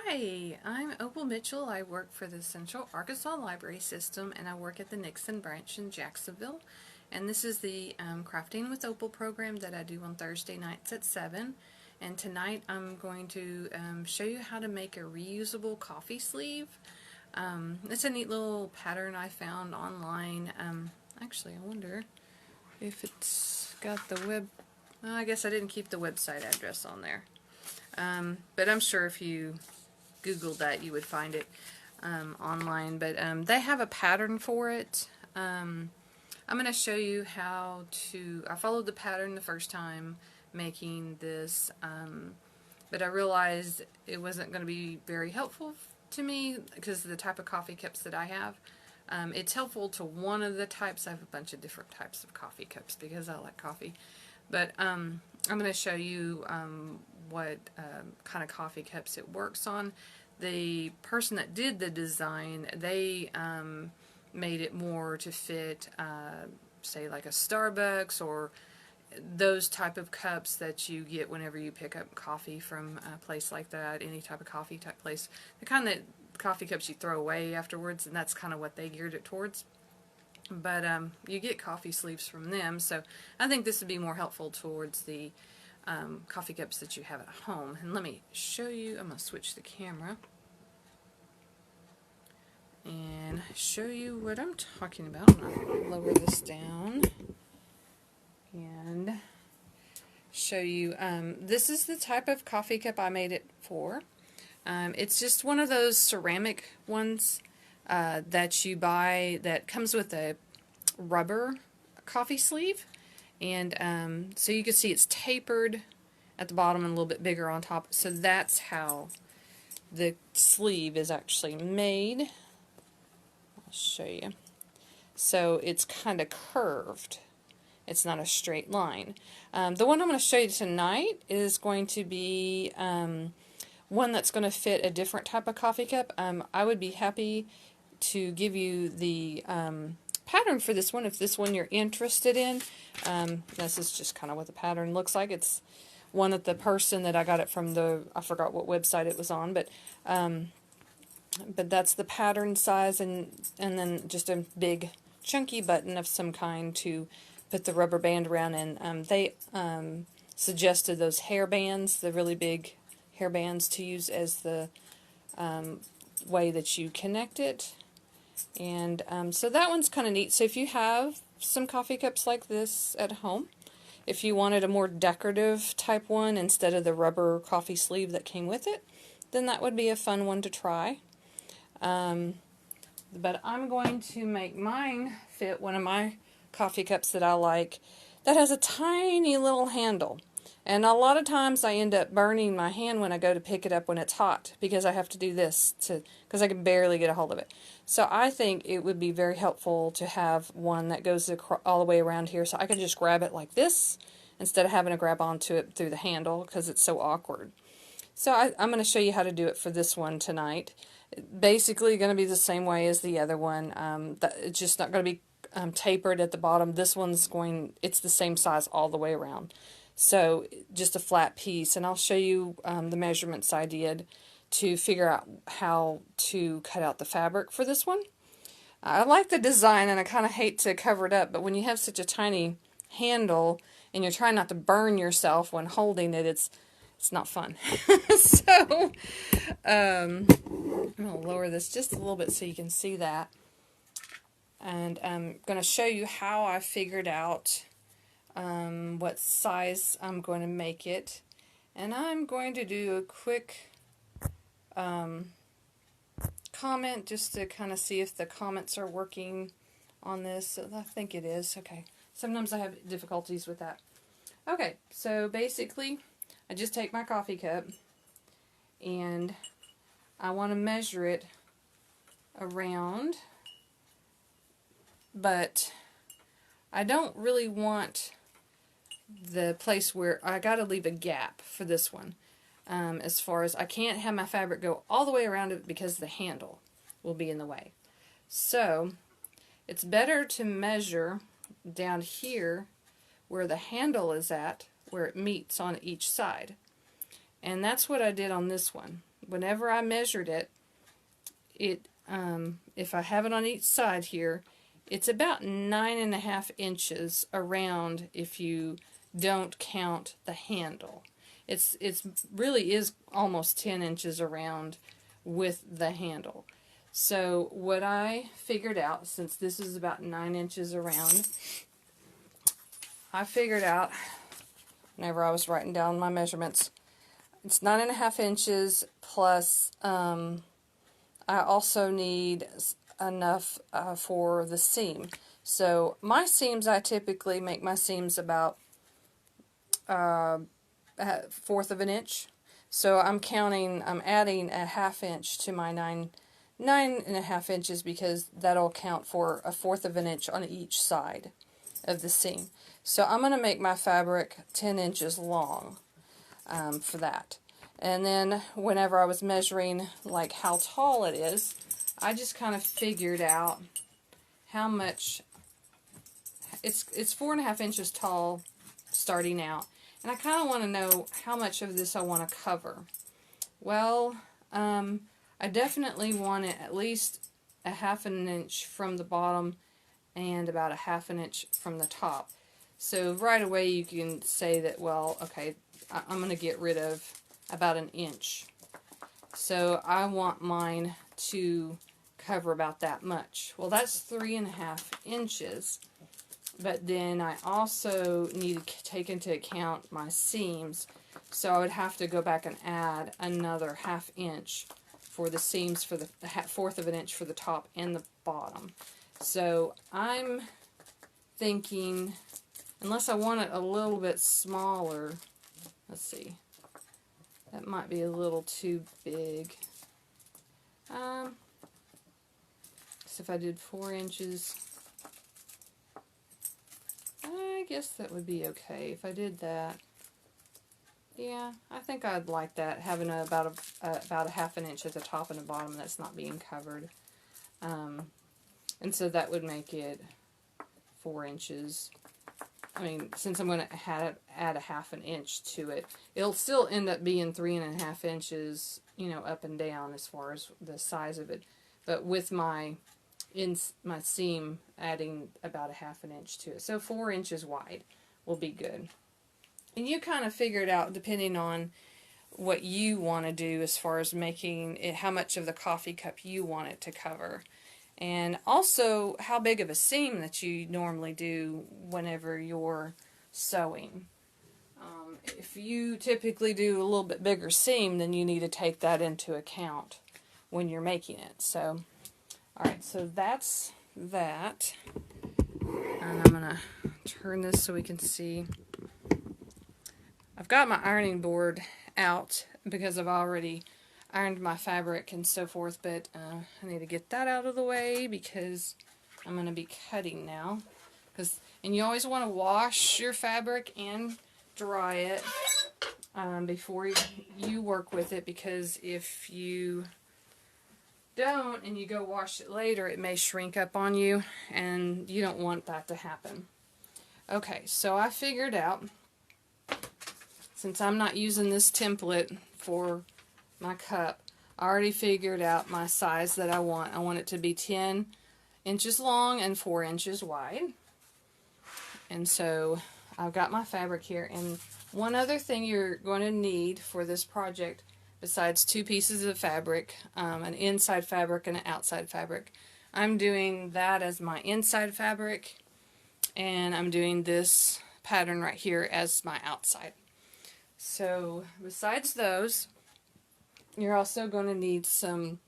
Hi, I'm Opal Mitchell. I work for the Central Arkansas Library System, and I work at the Nixon branch in Jacksonville. And this is the Crafting with Opal program that I do on Thursday nights at 7. And tonight I'm going to show you how to make a reusable coffee sleeve. It's a neat little pattern I found online. Actually, I wonder if it's got the web... I guess I didn't keep the website address on there. But I'm sure if you Googled that you would find it online. But they have a pattern for it. I'm going to show you how to... I followed the pattern the first time making this, but I realized it wasn't going to be very helpful to me because of the type of coffee cups that I have. It's helpful to one of the types. I have a bunch of different types of coffee cups because I like coffee. But I'm going to show you what kind of coffee cups it works on. The person that did the design, they made it more to fit, say, like a Starbucks or those type of cups that you get whenever you pick up coffee from a place like that, any type of coffee type place. The kind that coffee cups you throw away afterwards, and that's kind of what they geared it towards. But you get coffee sleeves from them, so I think this would be more helpful towards the coffee cups that you have at home. And let me show you. I'm going to switch the camera and show you what I'm talking about. I'm going to lower this down and show you. This is the type of coffee cup I made it for. It's just one of those ceramic ones that you buy that comes with a rubber coffee sleeve, and so you can see it's tapered at the bottom and a little bit bigger on top. So that's how the sleeve is actually made. I'll show you. So it's kind of curved. It's not a straight line. The one I'm going to show you tonight is going to be one that's going to fit a different type of coffee cup. I would be happy to give you the pattern for this one if this one you're interested in. This is just kind of what the pattern looks like. It's one that the person that I got it from, I forgot what website it was on, but that's the pattern size, and then just a big chunky button of some kind to put the rubber band around. And they suggested those hair bands, the really big hair bands, to use as the way that you connect it. And so that one's kind of neat. So if you have some coffee cups like this at home, if you wanted a more decorative type one instead of the rubber coffee sleeve that came with it, then that would be a fun one to try. But I'm going to make mine fit one of my coffee cups that I like that has a tiny little handle. And a lot of times I end up burning my hand when I go to pick it up when it's hot, because I have to do this because I can barely get a hold of it. So I think it would be very helpful to have one that goes all the way around here, so I can just grab it like this instead of having to grab onto it through the handle because it's so awkward. So I'm going to show you how to do it for this one tonight. Basically going to be the same way as the other one. It's just not going to be tapered at the bottom. This one's it's the same size all the way around. So just a flat piece, and I'll show you the measurements I did to figure out how to cut out the fabric for this one. I like the design, and I kind of hate to cover it up, but when you have such a tiny handle and you're trying not to burn yourself when holding it, it's not fun. So I'm going to lower this just a little bit so you can see that. And I'm going to show you how I figured out what size I'm going to make it. And I'm going to do a quick comment just to kind of see if the comments are working on this. I think it is. Okay. Sometimes I have difficulties with that. Okay, so basically I just take my coffee cup and I want to measure it around, but I don't really want the place where I got to leave a gap for this one. As far as I can't have my fabric go all the way around it because the handle will be in the way. So it's better to measure down here where the handle is at, where it meets on each side. And that's what I did on this one. whenever I measured it, if I have it on each side here, it's about 9.5 inches around if you don't count the handle. It's really is almost 10 inches around with the handle. So what I figured out, since this is about 9 inches around, I figured out, whenever I was writing down my measurements, it's 9.5 inches plus I also need enough for the seam. So my seams, I typically make my seams about a fourth of an inch. So I'm adding a half inch to my 9.5 inches, because that'll count for a fourth of an inch on each side of the seam. So I'm going to make my fabric 10 inches long for that. And then whenever I was measuring like how tall it is, I just kind of figured out how much, it's 4.5 inches tall starting out. And I kind of want to know how much of this I want to cover. Well, I definitely want it at least a half an inch from the bottom and about a half an inch from the top. So right away you can say that, well, okay, I'm going to get rid of about an inch. So I want mine to cover about that much. Well, that's 3.5 inches. But then I also need to take into account my seams. So I would have to go back and add another half inch for the seams, for the fourth of an inch for the top and the bottom. So I'm thinking, unless I want it a little bit smaller, let's see, that might be a little too big. So if I did 4 inches, I guess that would be okay. If I did that, yeah, I think I'd like that, having about a half an inch at the top and the bottom that's not being covered. And so that would make it 4 inches. I mean, since I'm going to add a half an inch to it, it'll still end up being 3.5 inches, you know, up and down as far as the size of it. But with my seam adding about a half an inch to it. So 4 inches wide will be good. And you kind of figure it out depending on what you want to do as far as making it, how much of the coffee cup you want it to cover. And also how big of a seam that you normally do whenever you're sewing. If you typically do a little bit bigger seam, then you need to take that into account when you're making it. So, alright, so that's that. And I'm going to turn this so we can see. I've got my ironing board out because I've already ironed my fabric and so forth, but I need to get that out of the way because I'm going to be cutting now. And you always want to wash your fabric and dry it before you work with it, because if you don't and you go wash it later, it may shrink up on you, and you don't want that to happen. Okay, so I figured out, since I'm not using this template for my cup, I already figured out my size that I want. I want it to be 10 inches long and 4 inches wide. And so I've got my fabric here. And one other thing you're going to need for this project, besides 2 pieces of fabric, an inside fabric and an outside fabric, I'm doing that as my inside fabric, and I'm doing this pattern right here as my outside. So besides those, you're also going to need some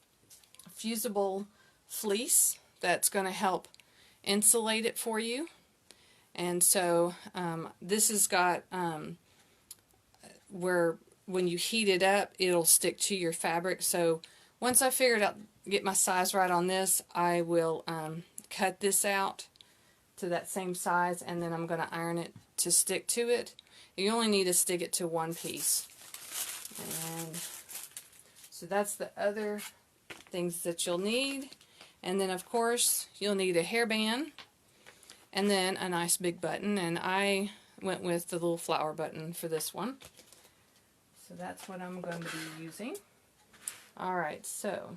fusible fleece that's going to help insulate it for you. And so this has got where when you heat it up, it'll stick to your fabric. So once I figured out, get my size right on this, I will cut this out to that same size, and then I'm going to iron it to stick to it. You only need to stick it to one piece. And so that's the other things that you'll need. And then of course you'll need a hairband and then a nice big button, and I went with the little flower button for this one. So that's what I'm going to be using. Alright, so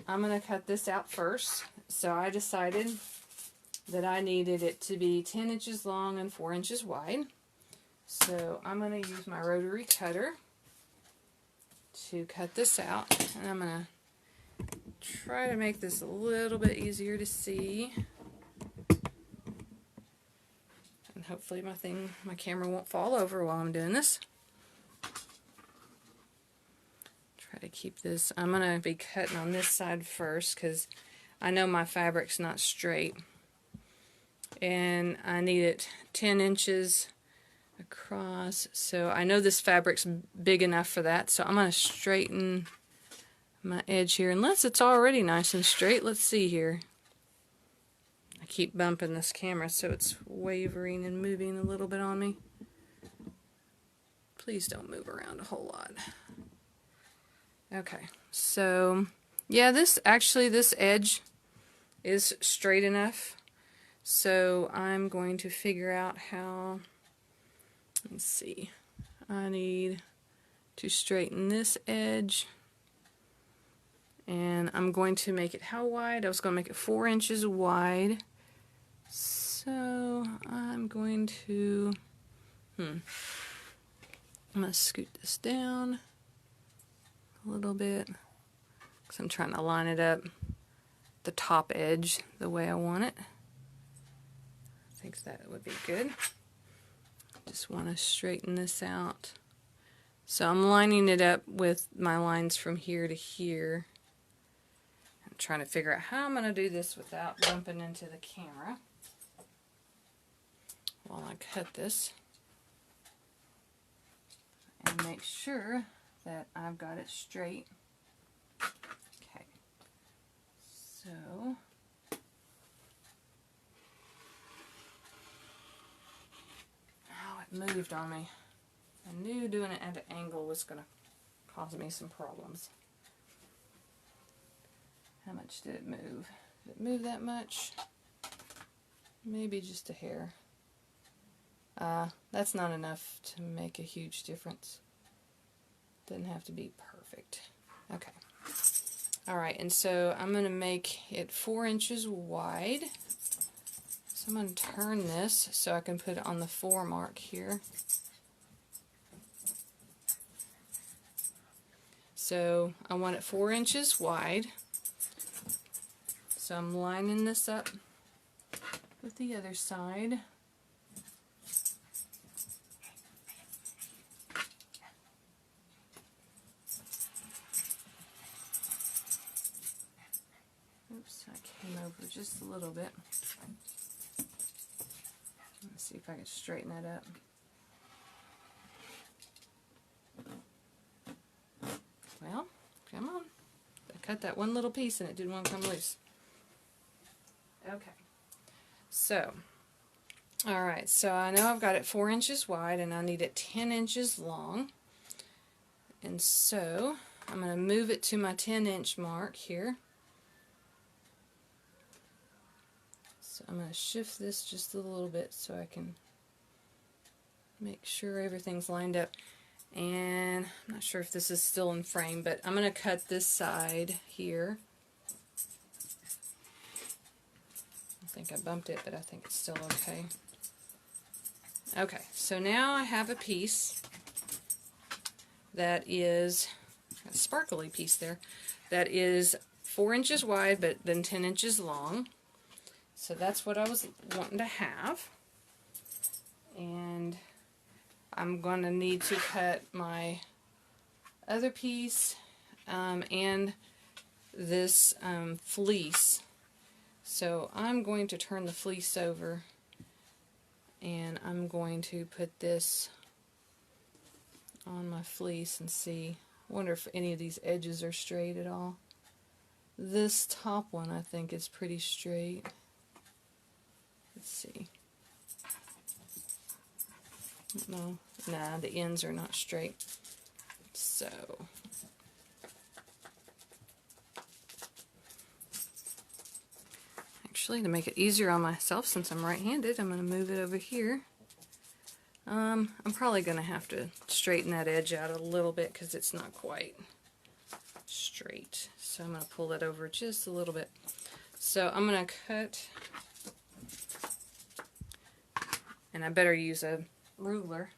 I'm going to cut this out first. So I decided that I needed it to be 10 inches long and 4 inches wide. So I'm going to use my rotary cutter to cut this out. And I'm going to try to make this a little bit easier to see. And hopefully my camera won't fall over while I'm doing this. Try to keep this. I'm going to be cutting on this side first because I know my fabric's not straight. And I need it 10 inches across. So I know this fabric's big enough for that. So I'm going to straighten my edge here. Unless it's already nice and straight. Let's see here. I keep bumping this camera so it's wavering and moving a little bit on me. Please don't move around a whole lot. Okay, so yeah, this edge is straight enough. So I'm going to figure out how, let's see, I need to straighten this edge. And I'm going to make it how wide? I was going to make it 4 inches wide. So I'm going to, I'm going to scoot this down a little bit because I'm trying to line it up the top edge the way I want it. I think that would be good. Just want to straighten this out. So I'm lining it up with my lines from here to here. I'm trying to figure out how I'm going to do this without bumping into the camera while I cut this. And make sure that I've got it straight. Okay, so oh, it moved on me. I knew doing it at an angle was going to cause me some problems. How much did it move? Did it move that much? Maybe just a hair. That's not enough to make a huge difference. Doesn't have to be perfect. Okay. Alright, and so I'm going to make it 4 inches wide. So I'm going to turn this so I can put it on the 4 mark here. So I want it 4 inches wide. So I'm lining this up with the other side. Oops, I came over just a little bit. Let's see if I can straighten that up. Well, come on. I cut that one little piece and it didn't want to come loose. Okay. So, alright, so I know I've got it 4 inches wide and I need it 10 inches long. And so, I'm going to move it to my 10-inch mark here. So I'm going to shift this just a little bit so I can make sure everything's lined up. And I'm not sure if this is still in frame, but I'm going to cut this side here. I think I bumped it, but I think it's still okay. Okay, so now I have a piece that is a sparkly piece there that is 4 inches wide but then 10 inches long. So that's what I was wanting to have. And I'm going to need to cut my other piece and this fleece. So I'm going to turn the fleece over and I'm going to put this on my fleece and see. I wonder if any of these edges are straight at all. This top one I think is pretty straight. Let's see. No, nah, the ends are not straight. So actually, to make it easier on myself, since I'm right-handed, I'm going to move it over here. I'm probably going to have to straighten that edge out a little bit because it's not quite straight. So I'm going to pull that over just a little bit. So I'm going to cut, and I better use a ruler.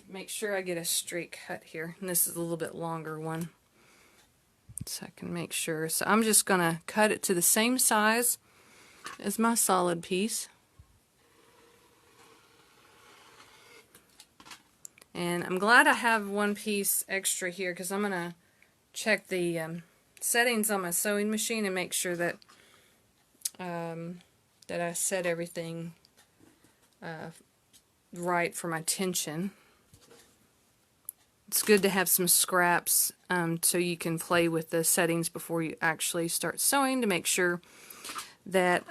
Make sure I get a straight cut here. And this is a little bit longer one, so I can make sure. So I'm just going to cut it to the same size as my solid piece. And I'm glad I have one piece extra here, because I'm going to check the settings on my sewing machine and make sure that that I set everything right for my tension. It's good to have some scraps so you can play with the settings before you actually start sewing, to make sure that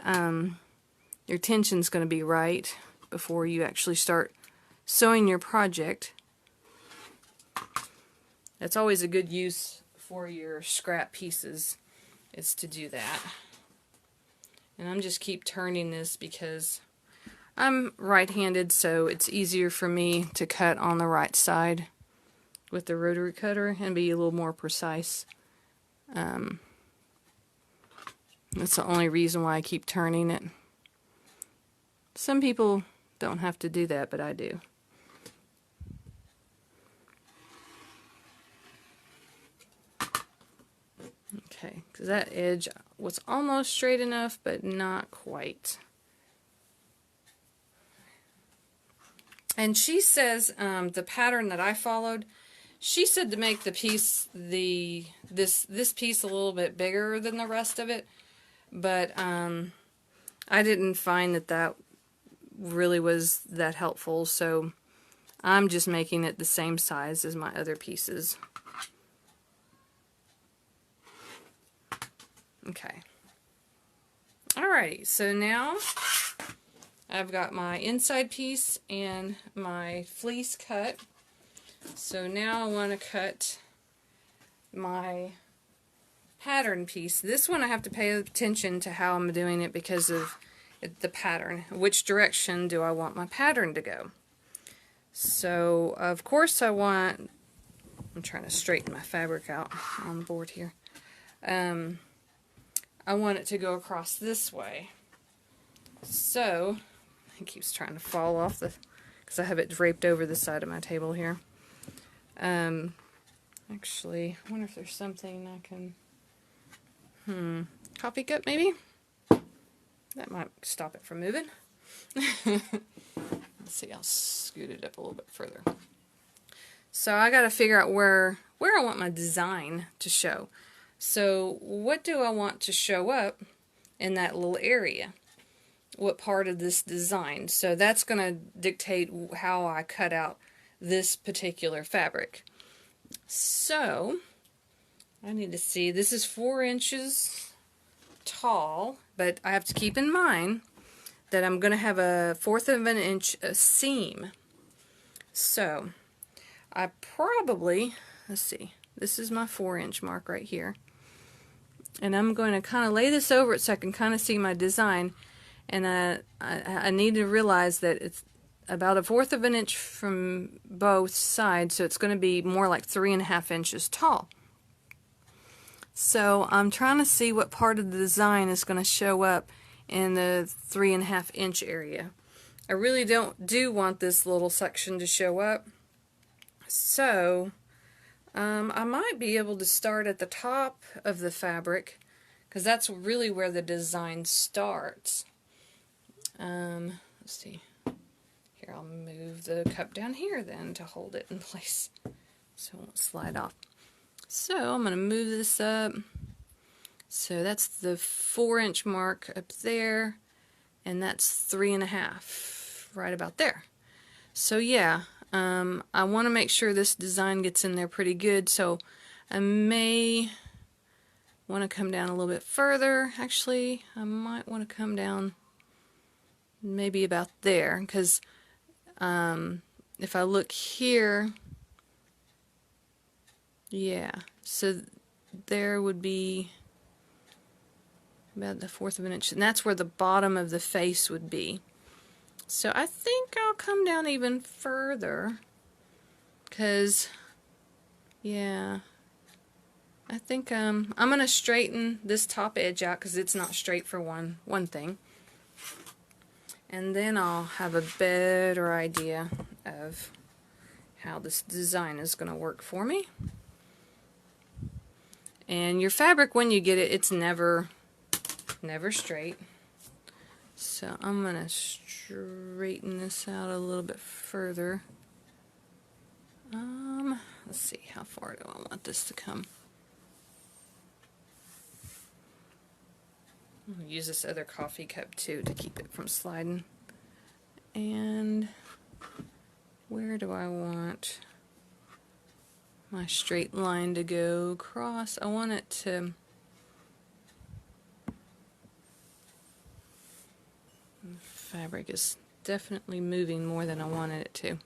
your tension's going to be right before you actually start sewing your project. That's always a good use for your scrap pieces, is to do that. And I'm just keep turning this because I'm right-handed, so it's easier for me to cut on the right side with the rotary cutter and be a little more precise. That's the only reason why I keep turning it. Some people don't have to do that, but I do. Okay, because that edge was almost straight enough, but not quite. And she says, the pattern that I followed, she said to make the piece, this piece a little bit bigger than the rest of it, but I didn't find that really was that helpful, so I'm just making it the same size as my other pieces. Okay. Alrighty, so now I've got my inside piece and my fleece cut. So now I want to cut my pattern piece. This one I have to pay attention to how I'm doing it because of the pattern. Which direction do I want my pattern to go? So of course I'm trying to straighten my fabric out on the board here. I want it to go across this way. So it keeps trying to fall off because I have it draped over the side of my table here. Actually, I wonder if there's something I can, coffee cup maybe? That might stop it from moving. Let's see, I'll scoot it up a little bit further. So I got to figure out where I want my design to show. So what do I want to show up in that little area? What part of this design? So that's going to dictate how I cut out this particular fabric. So I need to see, this is 4 inches tall, but I have to keep in mind that I'm going to have a 1/4 of an inch seam. So I probably, let's see, this is my 4-inch mark right here. And I'm going to kind of lay this over it so I can kind of see my design. And I need to realize that it's about a 1/4 of an inch from both sides, so it's going to be more like 3.5 inches tall. So I'm trying to see what part of the design is going to show up in the 3.5 inch area. I really do want this little section to show up. So I might be able to start at the top of the fabric, because that's really where the design starts. Let's see. Here, I'll move the cup down here then to hold it in place so it won't slide off. So I'm going to move this up. So that's the 4-inch mark up there, and that's 3.5 right about there. So yeah, I want to make sure this design gets in there pretty good, so I may want to come down a little bit further. Actually, I might want to come down maybe about there, because if I look here, yeah, so there would be about the 1/4 of an inch, and that's where the bottom of the face would be. So I think I'll come down even further, because Yeah. I think I'm going to straighten this top edge out because it's not straight for one thing. And then I'll have a better idea of how this design is going to work for me. And your fabric, when you get it, it's never straight. So I'm going to straighten this out a little bit further. Let's see, how far do I want this to come? I'm going to use this other coffee cup too to keep it from sliding. And where do I want my straight line to go across? I want it to... The fabric is definitely moving more than I wanted it to.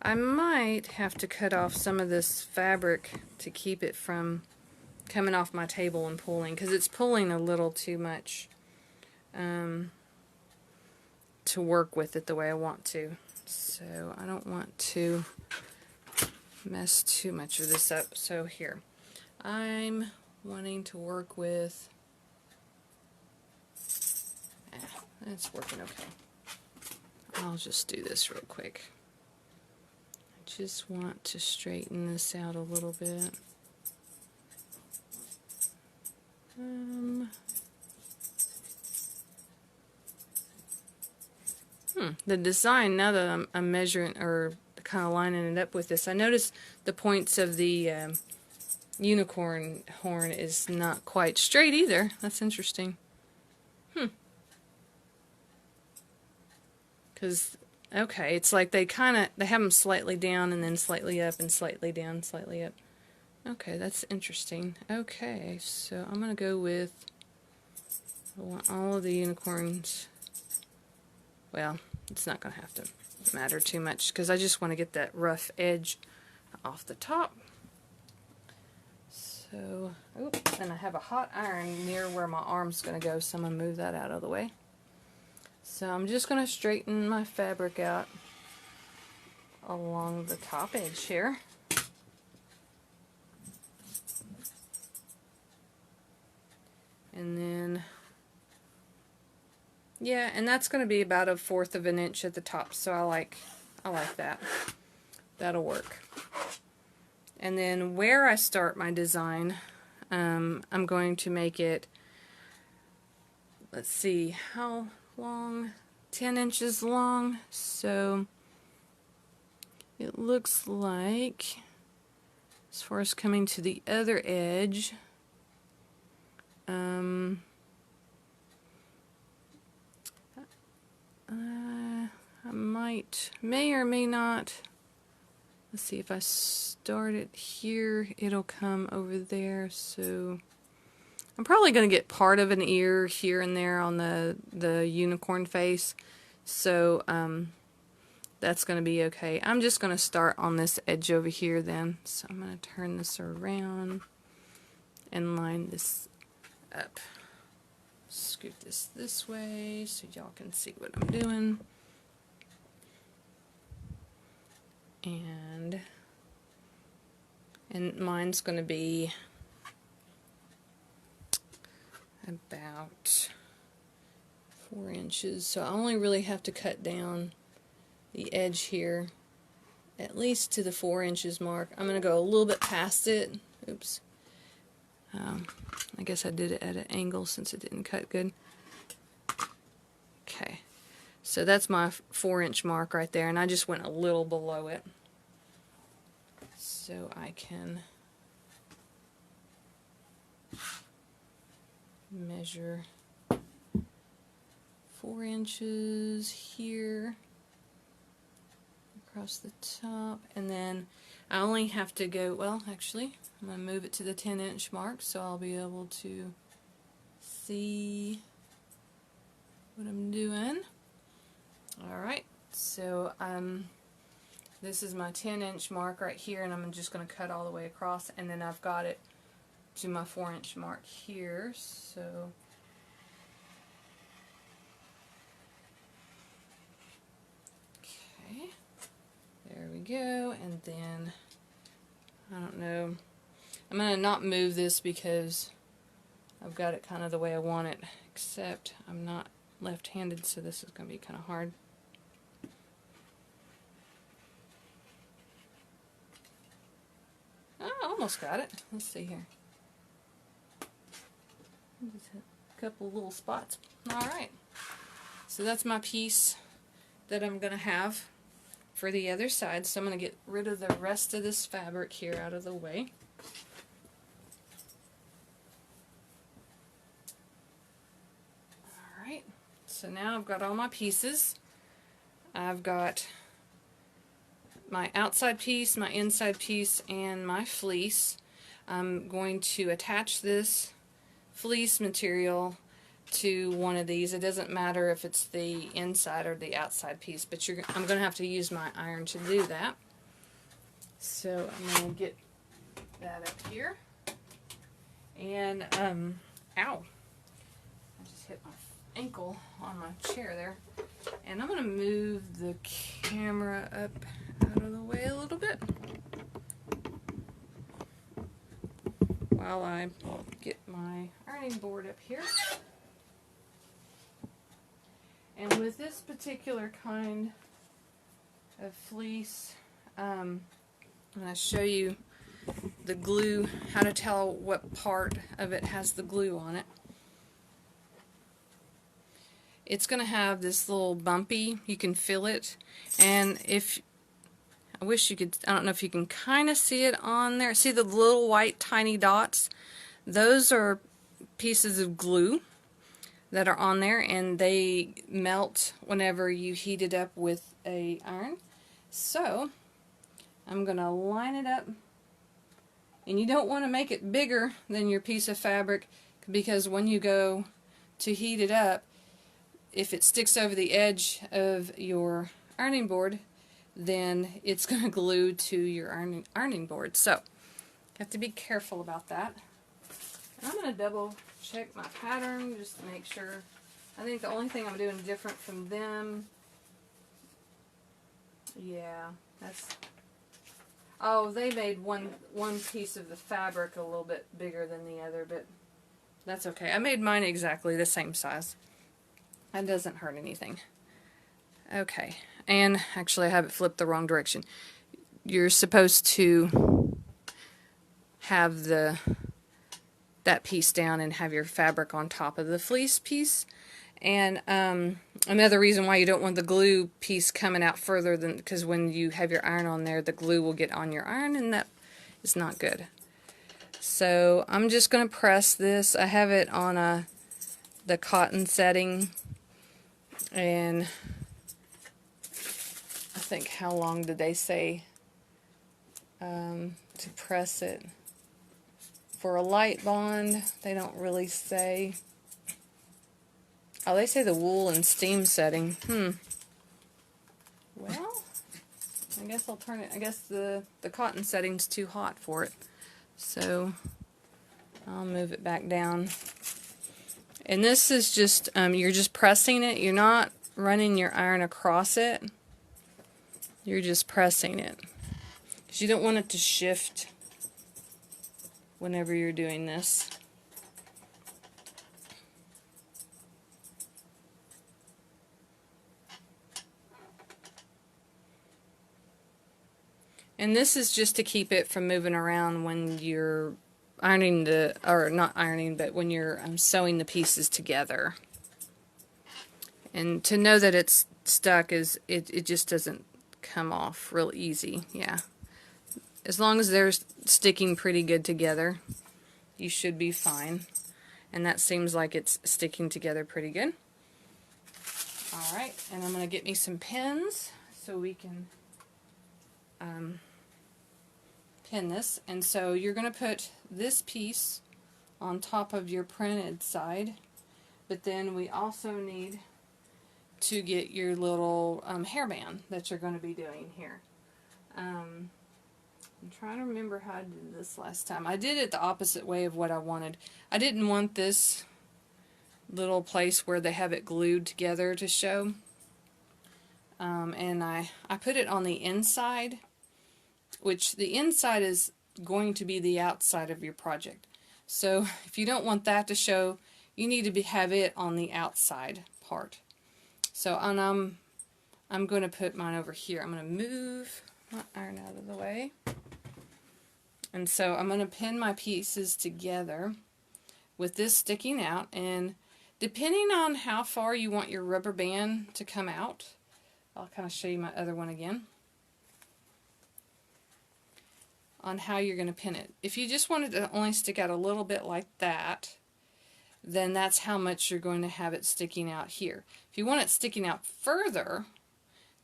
I might have to cut off some of this fabric to keep it from coming off my table and pulling, because it's pulling a little too much to work with it the way I want to. So I don't want to mess too much of this up. So here, I'm wanting to work with... it's working okay. I'll just do this real quick. I just want to straighten this out a little bit. The design, now that I'm measuring or kind of lining it up with this, I notice the points of the unicorn horn is not quite straight either. That's interesting. Because, okay, it's like they have them slightly down and then slightly up and slightly down, slightly up. Okay, that's interesting. Okay, so I'm going to go with, I want all of the unicorns. Well, it's not going to have to matter too much because I just want to get that rough edge off the top. So, and I have a hot iron near where my arm's going to go, so I'm going to move that out of the way. So I'm just going to straighten my fabric out along the top edge here. And then, yeah, and that's going to be about 1/4 of an inch at the top, so I like that. That'll work. And then where I start my design, I'm going to make it, let's see, how long? 10 inches long. So it looks like, as far as coming to the other edge, I may or may not. Let's see, if I start it here, it'll come over there. So I'm probably going to get part of an ear here and there on the unicorn face. So that's going to be okay. I'm just going to start on this edge over here then. So I'm going to turn this around and line this up. Scoot this way so y'all can see what I'm doing. And mine's going to be about 4 inches. So I only really have to cut down the edge here at least to the 4 inches mark. I'm going to go a little bit past it. Oops. I guess I did it at an angle since it didn't cut good. Okay. So that's my 4-inch mark right there, and I just went a little below it. So I can measure 4 inches here across the top, and then I only have to go, well, actually, I'm going to move it to the 10-inch mark so I'll be able to see what I'm doing. Alright, so this is my 10-inch mark right here, and I'm just going to cut all the way across, and then I've got it to my 4-inch mark here. So okay, there we go, and then I don't know. I'm going to not move this because I've got it kind of the way I want it, except I'm not left-handed, so this is going to be kind of hard. Oh, I almost got it. Let's see here. Just hit a couple little spots. Alright. So that's my piece that I'm going to have for the other side. So I'm going to get rid of the rest of this fabric here out of the way. Alright. So now I've got all my pieces. I've got my outside piece, my inside piece, and my fleece. I'm going to attach this fleece material to one of these. It doesn't matter if it's the inside or the outside piece, but I'm going to have to use my iron to do that. So I'm going to get that up here. And, ow. I just hit my ankle on my chair there. And I'm going to move the camera up out of the way a little bit while I get my ironing board up here. And with this particular kind of fleece, I'm going to show you the glue, how to tell what part of it has the glue on it. It's going to have this little bumpy, you can feel it, and I wish you could, I don't know if you can kind of see it on there. See the little white tiny dots? Those are pieces of glue that are on there, and they melt whenever you heat it up with a iron. So I'm going to line it up, and you don't want to make it bigger than your piece of fabric, because when you go to heat it up, if it sticks over the edge of your ironing board, then it's going to glue to your ironing board. So you have to be careful about that. And I'm going to double check my pattern just to make sure. I think the only thing I'm doing different from them, yeah, that's, oh, they made one piece of the fabric a little bit bigger than the other, but that's okay. I made mine exactly the same size. That doesn't hurt anything. Okay, and actually I have it flipped the wrong direction. You're supposed to have that piece down and have your fabric on top of the fleece piece. And another reason why you don't want the glue piece coming out further than, because when you have your iron on there, the glue will get on your iron, and that is not good. So I'm just going to press this. I have it on the cotton setting, and I think, how long did they say to press it? For a light bond, they don't really say. Oh, they say the wool and steam setting. Well, I guess I'll turn it. I guess the cotton setting's too hot for it. So I'll move it back down. And this is just, you're just pressing it. You're not running your iron across it. You're just pressing it, because you don't want it to shift whenever you're doing this. And this is just to keep it from moving around when you're ironing or not ironing, but when you're sewing the pieces together. And to know that it's stuck is, it just doesn't come off real easy. Yeah. As long as they're sticking pretty good together, you should be fine. And that seems like it's sticking together pretty good. Alright, and I'm going to get me some pins so we can pin this. And so you're going to put this piece on top of your printed side, but then we also need to get your little hairband that you're going to be doing here. I'm trying to remember how I did this last time. I did it the opposite way of what I wanted. I didn't want this little place where they have it glued together to show. And I put it on the inside, which the inside is going to be the outside of your project. So if you don't want that to show, you need to have it on the outside part. So I'm going to put mine over here. I'm going to move my iron out of the way. And so I'm going to pin my pieces together with this sticking out, and depending on how far you want your rubber band to come out, I'll kind of show you my other one again, on how you're going to pin it. If you just want it to only stick out a little bit like that, then that's how much you're going to have it sticking out here. If you want it sticking out further,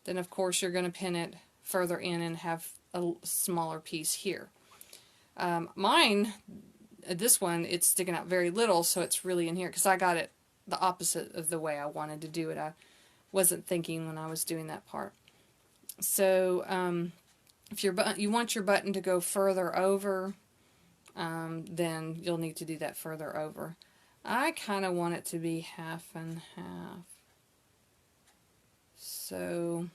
then of course you're going to pin it further in and have a smaller piece here. Mine, this one, it's sticking out very little, so it's really in here, because I got it the opposite of the way I wanted to do it. I wasn't thinking when I was doing that part. So if you want your button to go further over, then you'll need to do that further over. I kind of want it to be half and half. So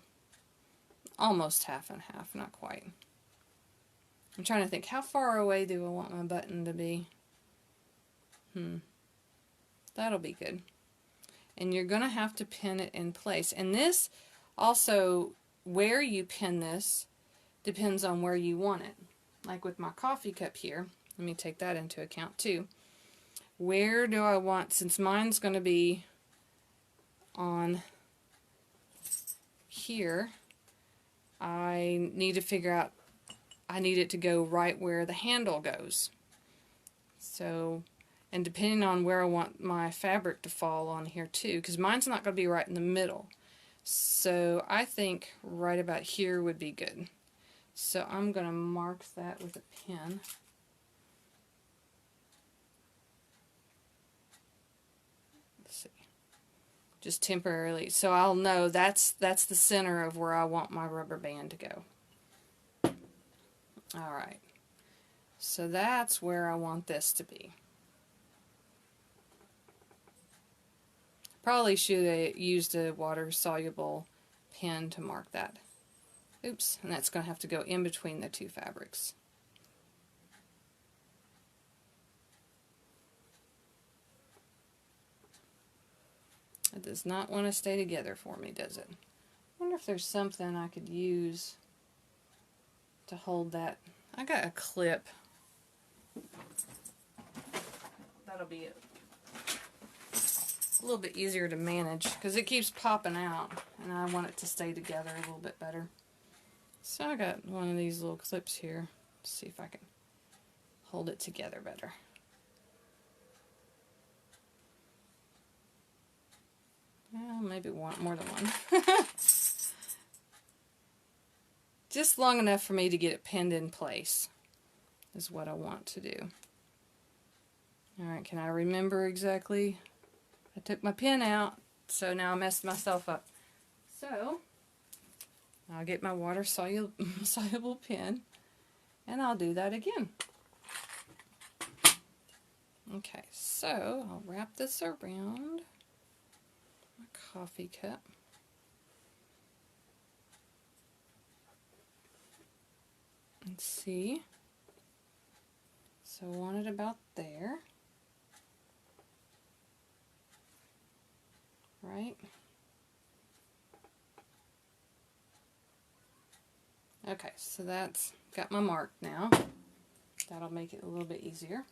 almost half and half, not quite. I'm trying to think, how far away do I want my button to be? That'll be good. And you're going to have to pin it in place. And this also, where you pin this depends on where you want it. Like with my coffee cup here, let me take that into account too. Where do I want, since mine's going to be on here, I need to figure out, I need it to go right where the handle goes. So, and depending on where I want my fabric to fall on here too, because mine's not going to be right in the middle. So I think right about here would be good. So I'm going to mark that with a pen. Let's see. Just temporarily. So I'll know that's the center of where I want my rubber band to go. Alright, so that's where I want this to be. Probably should have used a water-soluble pen to mark that. Oops, and that's going to have to go in between the two fabrics. It does not want to stay together for me, does it? I wonder if there's something I could use to hold that. I got a clip. That'll be a little bit easier to manage because it keeps popping out and I want it to stay together a little bit better. So I got one of these little clips here. Let's see if I can hold it together better. Well, maybe more than one. Just long enough for me to get it pinned in place is what I want to do. Alright, can I remember exactly? I took my pin out, so now I messed myself up. So, I'll get my water-soluble pen, and I'll do that again. Okay, so I'll wrap this around my coffee cup. Let's see. So I want it about there. Right? Okay, so that's got my mark now. That'll make it a little bit easier.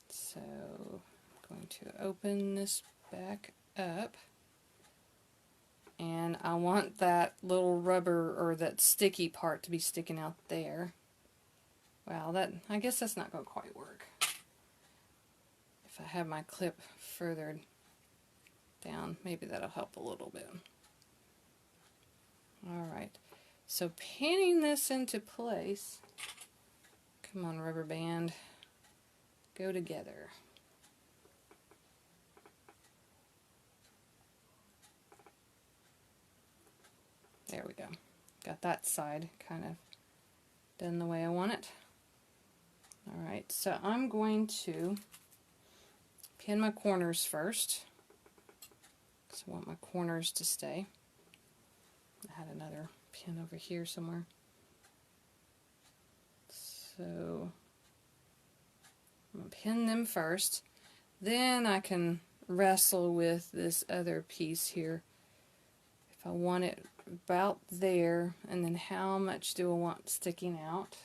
So I'm going to open this back up. And I want that little rubber or that sticky part to be sticking out there. Well, I guess that's not going to quite work. If I have my clip further down, maybe that'll help a little bit. Alright, so pinning this into place. Come on, rubber band. Go together. There we go. Got that side kind of done the way I want it. Alright, so I'm going to pin my corners first. So I want my corners to stay. I had another pin over here somewhere. So I'm going to pin them first. Then I can wrestle with this other piece here. If I want it about there, and then how much do I want sticking out?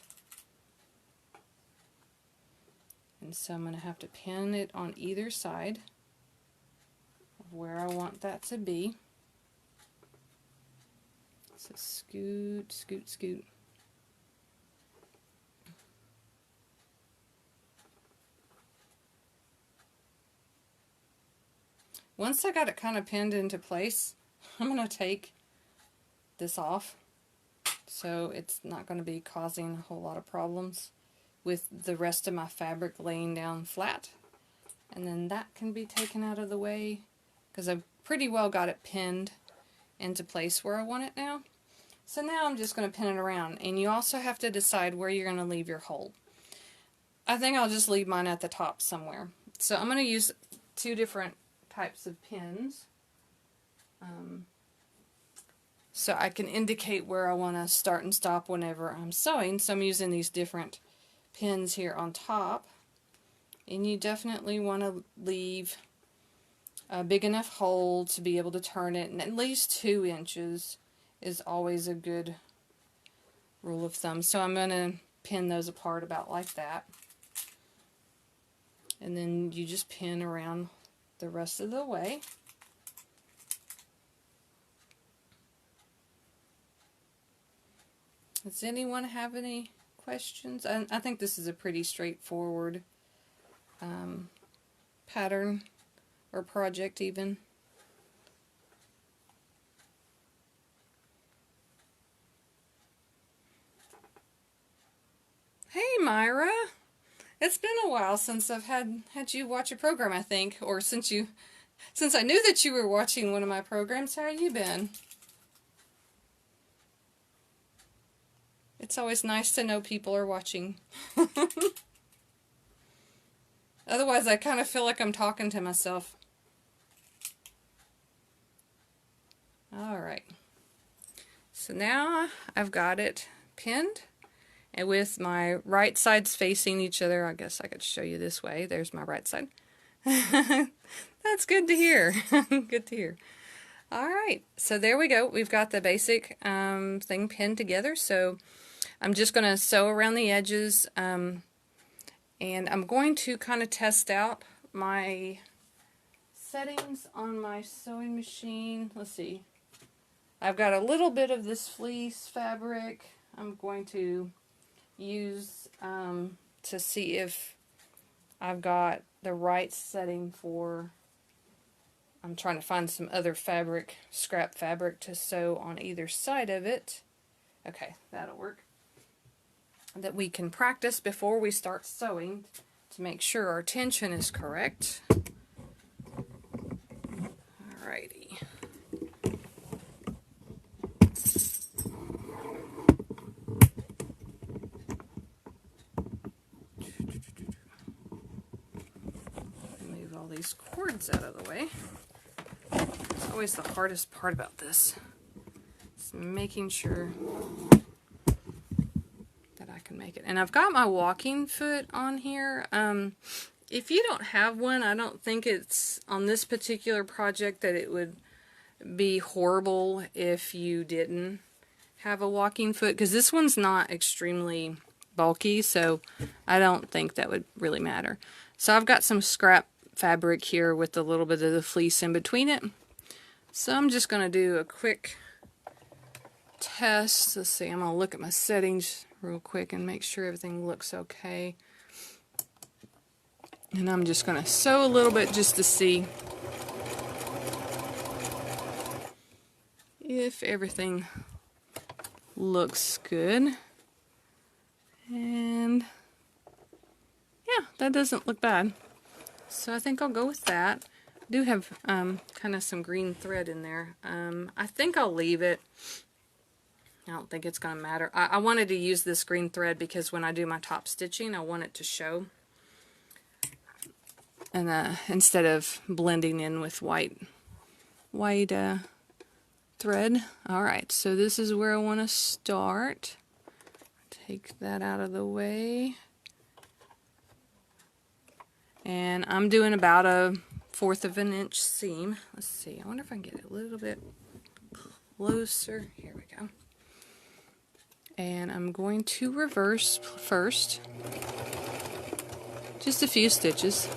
And so I'm going to have to pin it on either side of where I want that to be. So scoot, scoot, scoot. Once I got it kind of pinned into place, I'm going to take this off so it's not going to be causing a whole lot of problems with the rest of my fabric laying down flat. And then that can be taken out of the way because I've pretty well got it pinned into place where I want it now. So now I'm just going to pin it around, and you also have to decide where you're going to leave your hole. I think I'll just leave mine at the top somewhere. So I'm going to use two different types of pins so I can indicate where I want to start and stop whenever I'm sewing. So I'm using these different pins here on top, and you definitely want to leave a big enough hole to be able to turn it, and at least 2 inches is always a good rule of thumb. So I'm going to pin those apart about like that, and then you just pin around the rest of the way. Does anyone have any questions? I think this is a pretty straightforward pattern or project even. Hey Myra, it's been a while since I've had you watch a program, I think, or since I knew that you were watching one of my programs. How have you been? It's always nice to know people are watching. Otherwise, I kind of feel like I'm talking to myself. Alright. So now I've got it pinned, and with my right sides facing each other. I guess I could show you this way. There's my right side. That's good to hear. Good to hear. Alright, so there we go. We've got the basic thing pinned together. So I'm just going to sew around the edges, and I'm going to kind of test out my settings on my sewing machine. Let's see. I've got a little bit of this fleece fabric I'm going to use to see if I've got the right setting for. I'm trying to find some other fabric, scrap fabric, to sew on either side of it. Okay, that'll work. That we can practice before we start sewing to make sure our tension is correct. Alrighty. Move all these cords out of the way. It's always the hardest part about this. It's making sure that I can make it. And I've got my walking foot on here. If you don't have one, I don't think it's on this particular project that it would be horrible if you didn't have a walking foot, because this one's not extremely bulky, so I don't think that would really matter. So I've got some scrap fabric here with a little bit of the fleece in between it. So I'm just going to do a quick test. Let's see, I'm going to look at my settings real quick and make sure everything looks okay. And I'm just going to sew a little bit just to see if everything looks good. And yeah, that doesn't look bad. So I think I'll go with that. I do have kind of some green thread in there. I think I'll leave it. I don't think it's going to matter. I wanted to use this green thread because when I do my top stitching, I want it to show. And instead of blending in with white thread. Alright, so this is where I want to start. take that out of the way. And I'm doing about 1/4 of an inch seam. Let's see, I wonder if I can get it a little bit closer. Here we go. And I'm going to reverse first. Just a few stitches.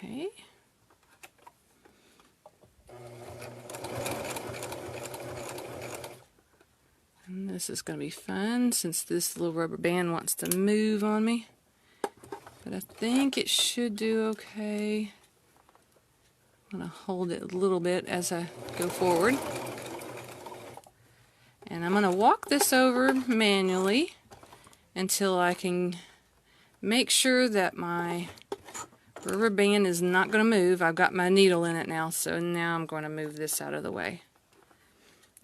Okay. And this is going to be fun since this little rubber band wants to move on me. But I think it should do okay. I'm going to hold it a little bit as I go forward. And I'm going to walk this over manually until I can make sure that my rubber band is not going to move. I've got my needle in it now, so now I'm going to move this out of the way.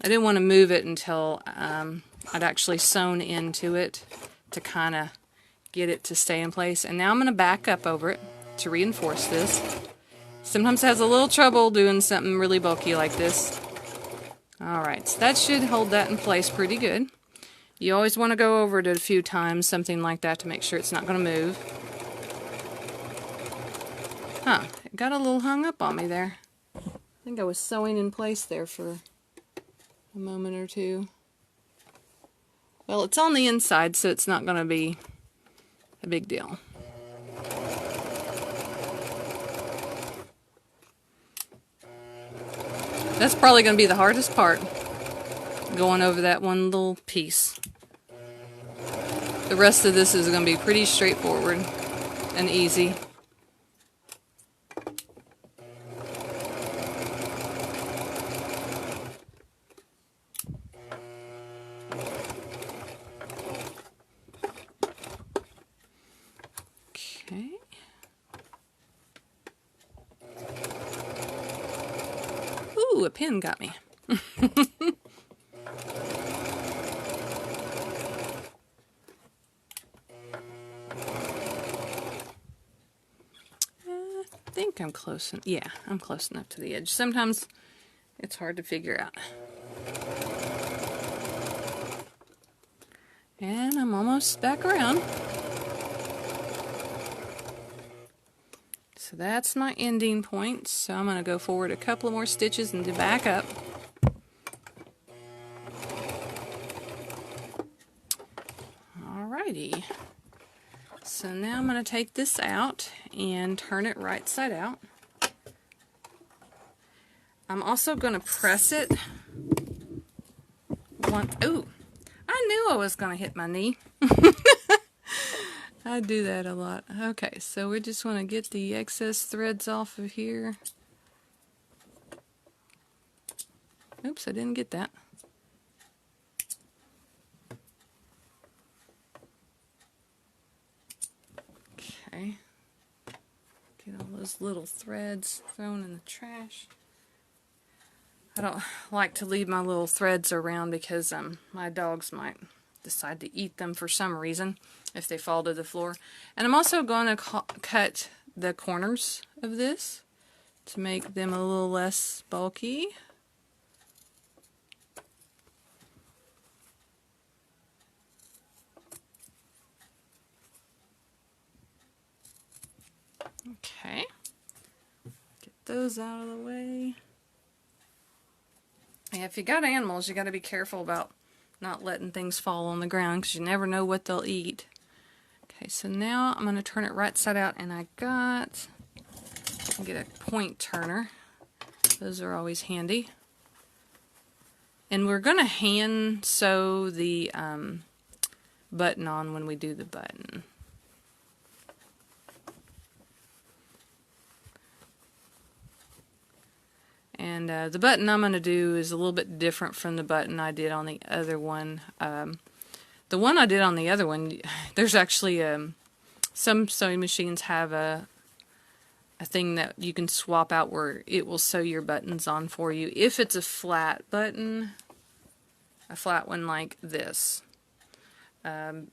I didn't want to move it until I'd actually sewn into it to kind of get it to stay in place. And now I'm going to back up over it to reinforce this. Sometimes it has a little trouble doing something really bulky like this. Alright, so that should hold that in place pretty good. You always want to go over it a few times, something like that, to make sure it's not going to move. Huh, it got a little hung up on me there. I think I was sewing in place there for a moment or two. Well, it's on the inside, so it's not going to be a big deal. That's probably going to be the hardest part, going over that one little piece. The rest of this is going to be pretty straightforward and easy. Okay. Ooh, a pin got me. I think I'm close. Yeah, I'm close enough to the edge. Sometimes it's hard to figure out. And I'm almost back around. So that's my ending point. So I'm going to go forward a couple of more stitches and back up. Alrighty. So now I'm going to take this out and turn it right side out. I'm also going to press it. Ooh, I knew I was going to hit my knee. I do that a lot. Okay, so we just want to get the excess threads off of here. Oops, I didn't get that. Okay. Get all those little threads thrown in the trash. I don't like to leave my little threads around because my dogs might decide to eat them for some reason if they fall to the floor. And I'm also going to cut the corners of this to make them a little less bulky. Okay, get those out of the way. Yeah, if you got animals, you got to be careful about not letting things fall on the ground because you never know what they'll eat. Okay, so now I'm going to turn it right side out, and I get a point turner. Those are always handy. And we're going to hand sew the button on when we do the button. And the button I'm going to do is a little bit different from the button I did on the other one. The one I did on the other one, there's actually some sewing machines have a thing that you can swap out where it will sew your buttons on for you. If it's a flat button, a flat one like this.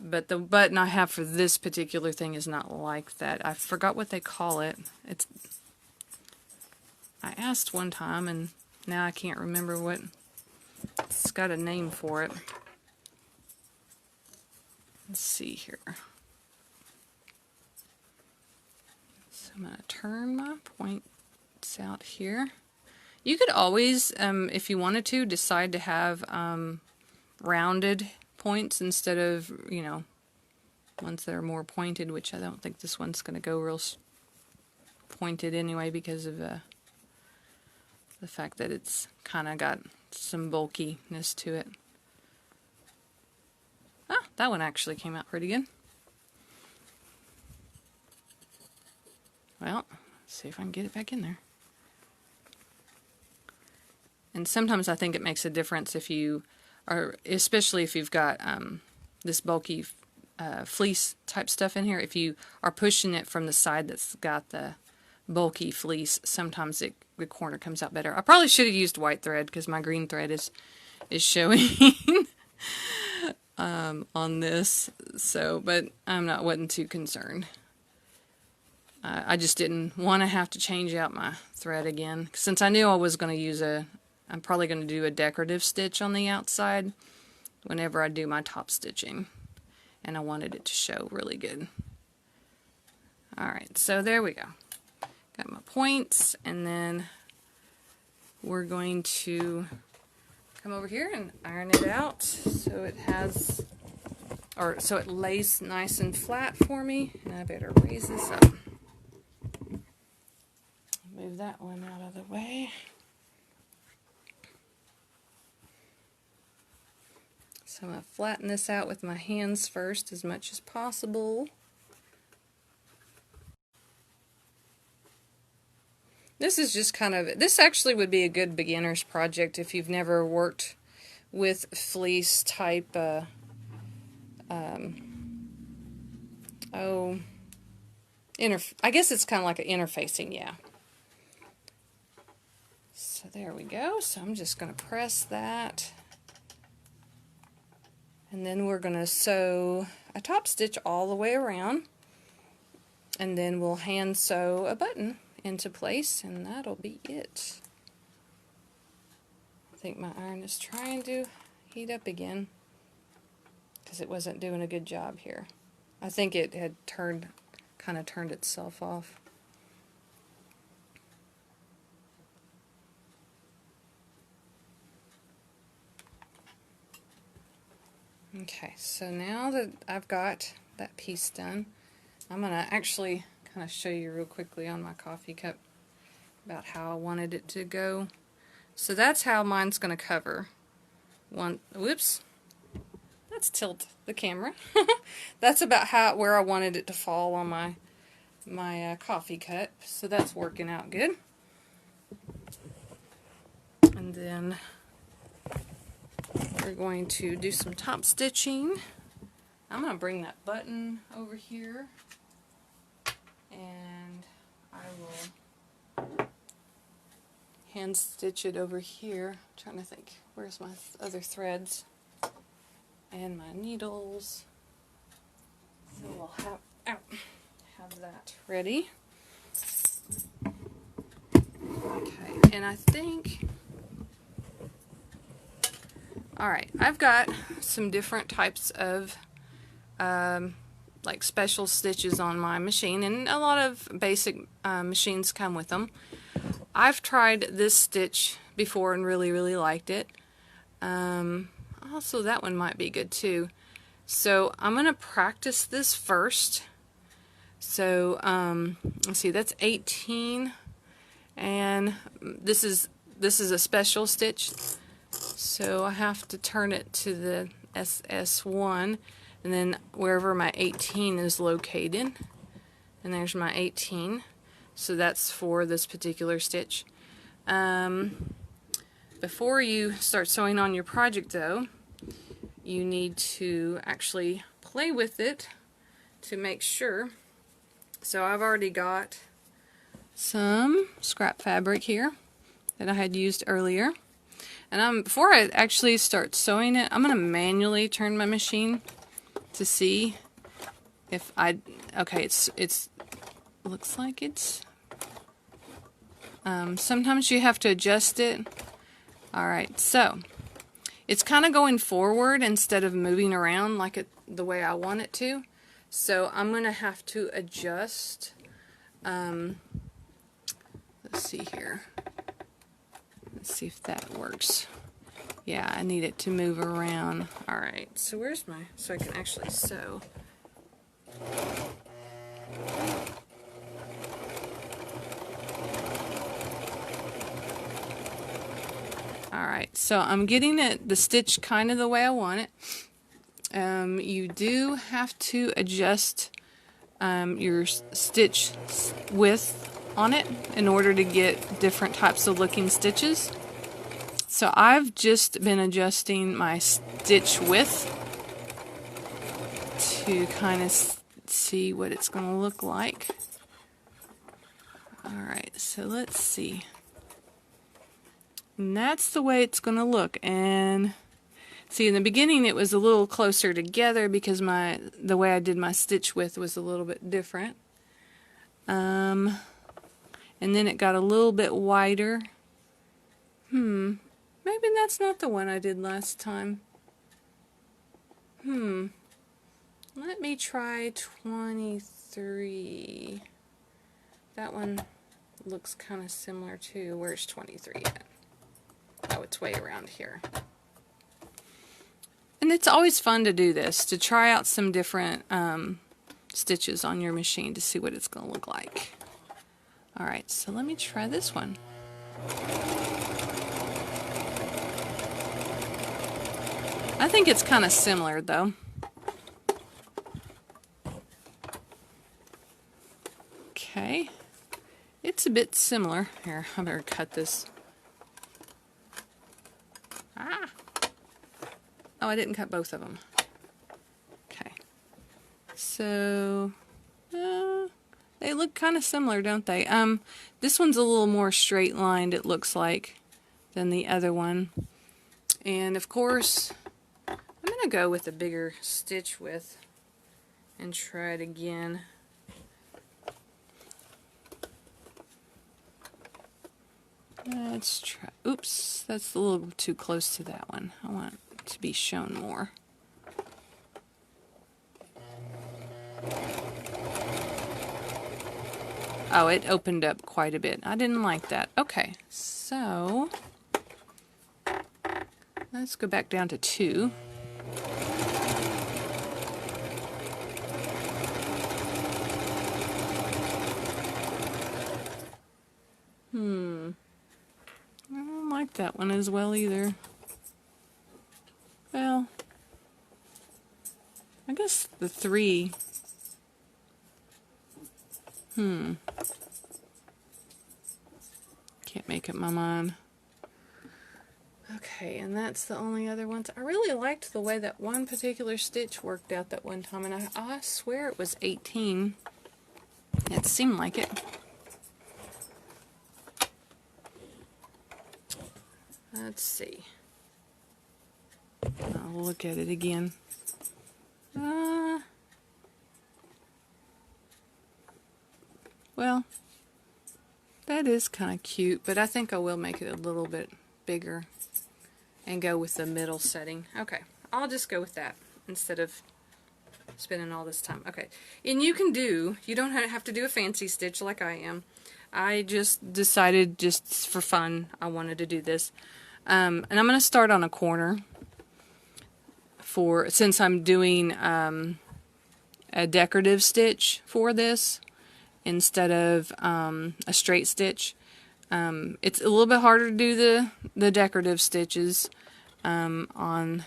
But the button I have for this particular thing is not like that. I forgot what they call it. I asked one time and now I can't remember what. It's got a name for it. Let's see here. So I'm going to turn my points out here. You could always, if you wanted to, decide to have rounded points instead of, you know, ones that are more pointed, which I don't think this one's going to go real pointed anyway because of the fact that it's kind of got some bulkiness to it. Ah, that one actually came out pretty good. Well, let's see if I can get it back in there. And sometimes I think it makes a difference if you are, especially if you've got this bulky fleece type stuff in here, if you are pushing it from the side that's got the bulky fleece, sometimes the corner comes out better. I probably should have used white thread because my green thread is showing on this, so, but wasn't too concerned. I just didn't want to have to change out my thread again, since I knew I was going to use I'm probably going to do a decorative stitch on the outside whenever I do my top stitching, and I wanted it to show really good. Alright, so there we go. Got my points, and then we're going to come over here and iron it out so it has, or so it lays nice and flat for me. And I better raise this up. Move that one out of the way. So I'm going to flatten this out with my hands first as much as possible. This is just kind of, this actually would be a good beginner's project if you've never worked with fleece type, I guess it's kind of like an interfacing, yeah. So there we go. So I'm just going to press that. And then we're going to sew a top stitch all the way around. And then we'll hand sew a button into place, and that'll be it. I think my iron is trying to heat up again because it wasn't doing a good job here. I think it had kind of turned itself off. Okay, so now that I've got that piece done, I'm going to actually kind of show you real quickly on my coffee cup about how I wanted it to go. So that's how mine's going to cover. Whoops, let's tilt the camera. That's about where I wanted it to fall on my coffee cup. So that's working out good. And then we're going to do some top stitching. I'm going to bring that button over here, and I will hand stitch it over here. I'm trying to think, where's my other threads and my needles. So we'll have that ready. Okay, and I think, alright, I've got some different types of like special stitches on my machine, and a lot of basic machines come with them. I've tried this stitch before and really liked it. Also, that one might be good too. So I'm going to practice this first. So let's see, that's 18, and this is a special stitch. So I have to turn it to the SS1, and then wherever my 18 is located, and there's my 18. So that's for this particular stitch. Before you start sewing on your project though, you need to actually play with it to make sure. So I've already got some scrap fabric here that I had used earlier. And before I actually start sewing it, I'm going to manually turn my machine to see if okay, it's looks like it's sometimes you have to adjust it. Alright, so it's kind of going forward instead of moving around like the way I want it to. So I'm going to have to adjust. Let's see here. Let's see if that works. Yeah, I need it to move around. Alright, so where's my, so I can actually sew. Alright, so I'm getting the stitch kind of the way I want it. You do have to adjust your stitch width on it in order to get different types of looking stitches. So I've just been adjusting my stitch width to kind of see what it's going to look like. Alright, so let's see. And that's the way it's going to look. And see, in the beginning it was a little closer together because the way I did my stitch width was a little bit different. And then it got a little bit wider. Maybe that's not the one I did last time. Let me try 23. That one looks kind of similar too. Where's 23 at? Oh, it's way around here. And it's always fun to do this, to try out some different stitches on your machine to see what it's going to look like. Alright, so let me try this one. I think it's kind of similar though. Okay, it's a bit similar. Here, I better cut this. Oh, I didn't cut both of them. Okay, so they look kind of similar, don't they? This one's a little more straight lined, it looks like, than the other one. And of course, I'm going to go with a bigger stitch width and try it again. Let's try. Oops, that's a little too close to that one. I want it to be shown more. Oh, it opened up quite a bit. I didn't like that. Okay, so let's go back down to 2. I don't like that one as well either. Well, I guess the 3. Can't make up my mind. Okay, and that's the only other ones. I really liked the way that one particular stitch worked out that one time, and I swear it was 18. It seemed like it. Let's see. I'll look at it again. Well, that is kind of cute, but I think I will make it a little bit bigger and go with the middle setting. Okay, I'll just go with that instead of spending all this time. Okay, and you don't have to do a fancy stitch like I am. I just decided, just for fun, I wanted to do this. And I'm going to start on a corner since I'm doing a decorative stitch for this instead of a straight stitch. It's a little bit harder to do the decorative stitches on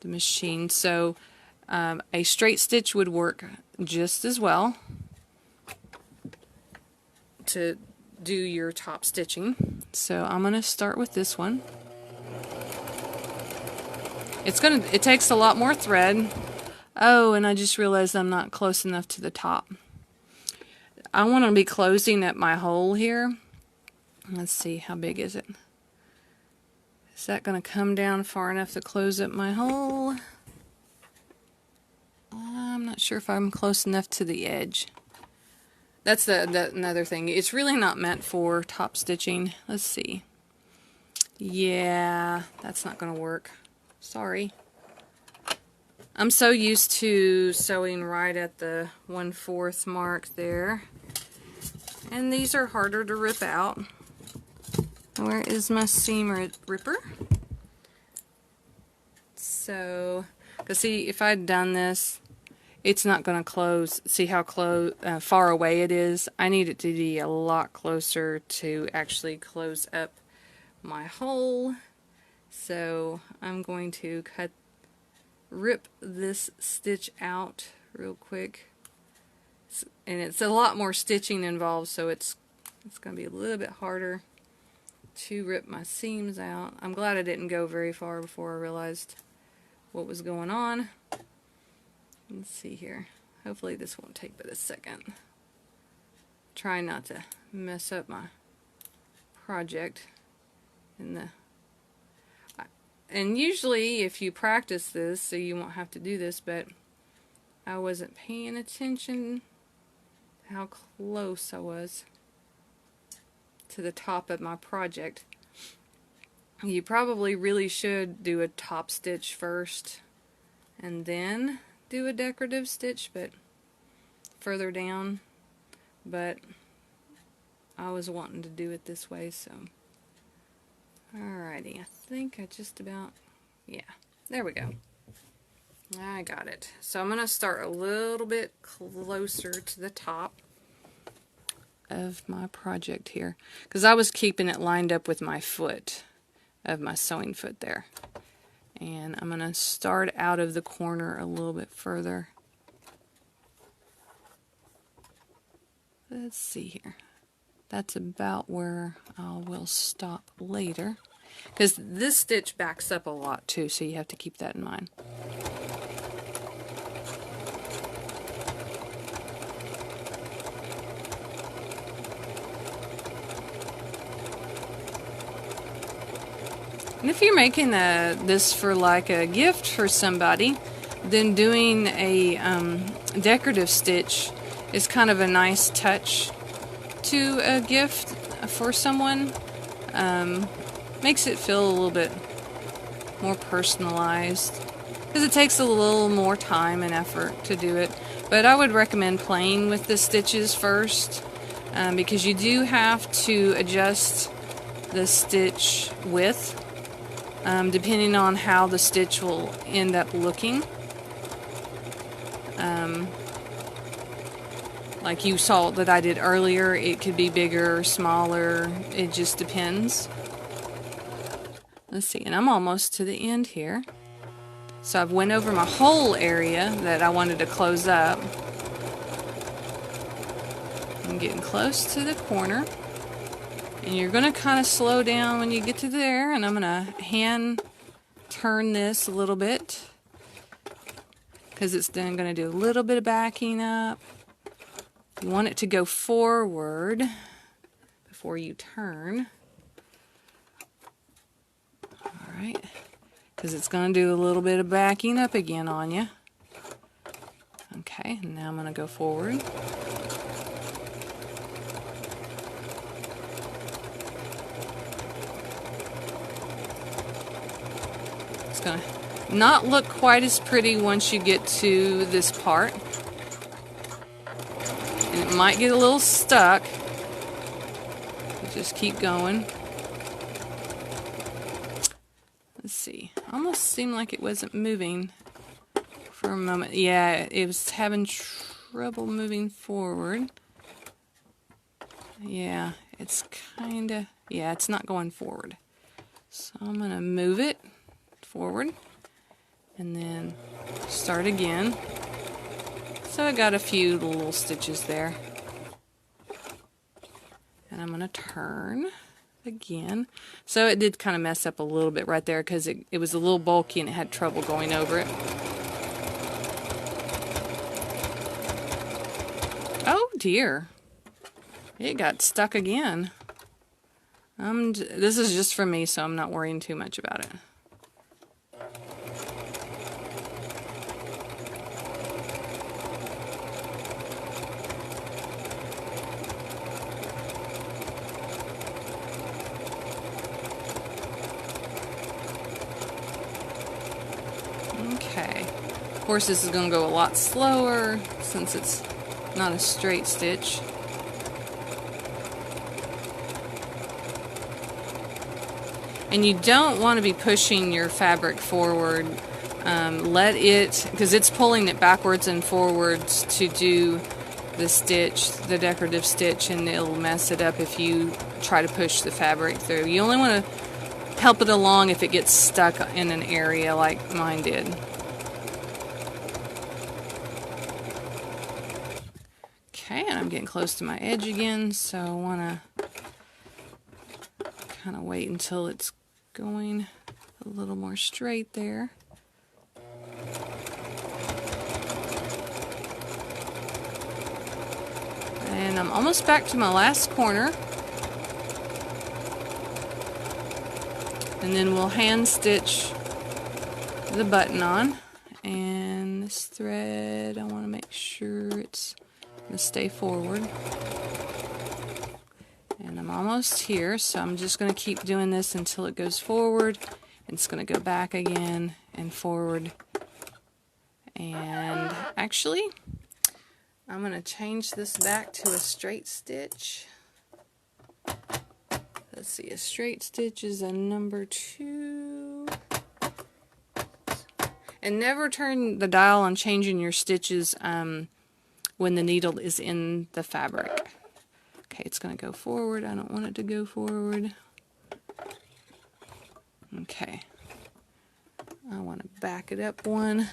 the machine, so a straight stitch would work just as well to do your top stitching. So I'm going to start with this one. It takes a lot more thread. Oh, and I just realized I'm not close enough to the top. I want to be closing at my hole here. Let's see, how big is it? Is that going to come down far enough to close up my hole? Not sure if I'm close enough to the edge. That's another thing. It's really not meant for top stitching. Let's see. Yeah, that's not going to work. Sorry. I'm so used to sewing right at the 1/4 mark there. And these are harder to rip out. Where is my seam ripper? So, because see, if I'd done this, it's not going to close. See how far away it is? I need it to be a lot closer to actually close up my hole. So I'm going to rip this stitch out real quick. And it's a lot more stitching involved, so it's going to be a little bit harder to rip my seams out. I'm glad I didn't go very far before I realized what was going on. Let's see here. Hopefully this won't take but a second. Try not to mess up my project and usually if you practice this, so you won't have to do this, but I wasn't paying attention to how close I was to the top of my project. You probably really should do a top stitch first and then do a decorative stitch, but further down, but I was wanting to do it this way, so alrighty, I think I just about, yeah, there we go. I got it. So I'm going to start a little bit closer to the top of my project here, because I was keeping it lined up with my foot of my sewing foot there. And I'm going to start out of the corner a little bit further. Let's see here. That's about where I will stop later. Because this stitch backs up a lot too, so you have to keep that in mind. And if you're making this for like a gift for somebody, then doing a decorative stitch is kind of a nice touch to a gift for someone. Makes it feel a little bit more personalized, because it takes a little more time and effort to do it. But I would recommend playing with the stitches first, because you do have to adjust the stitch width depending on how the stitch will end up looking. Like you saw that I did earlier, it could be bigger or smaller, it just depends. Let's see, and I'm almost to the end here. So I've went over my whole area that I wanted to close up. I'm getting close to the corner. And you're going to kind of slow down when you get to there, and I'm going to hand turn this a little bit, because it's then going to do a little bit of backing up. You want it to go forward before you turn. Alright, because it's going to do a little bit of backing up again on you. Okay, now I'm going to go forward. It's going to not look quite as pretty once you get to this part. And it might get a little stuck. But just keep going. Let's see. Almost seemed like it wasn't moving for a moment. Yeah, it was having trouble moving forward. Yeah, it's kind of, yeah, it's not going forward. So I'm going to move it forward and then start again. So I got a few little stitches there. And I'm going to turn again. So it did kind of mess up a little bit right there because it was a little bulky and it had trouble going over it. Oh dear. It got stuck again. This is just for me, so I'm not worrying too much about it. Okay. Of course, this is going to go a lot slower since it's not a straight stitch. And you don't want to be pushing your fabric forward. Let it, because it's pulling it backwards and forwards to do the stitch, the decorative stitch, and it'll mess it up if you try to push the fabric through. You only want to help it along if it gets stuck in an area like mine did. Okay, and I'm getting close to my edge again, so I want to kind of wait until it's going a little more straight there. And I'm almost back to my last corner. And then we'll hand stitch the button on. And this thread, I want to make sure it's going to stay forward. And I'm almost here, so I'm just going to keep doing this until it goes forward. And it's going to go back again and forward. And actually, I'm going to change this back to a straight stitch. Let's see, a straight stitch is a number 2. And never turn the dial on changing your stitches when the needle is in the fabric. Okay, it's going to go forward. I don't want it to go forward. Okay. I want to back it up one.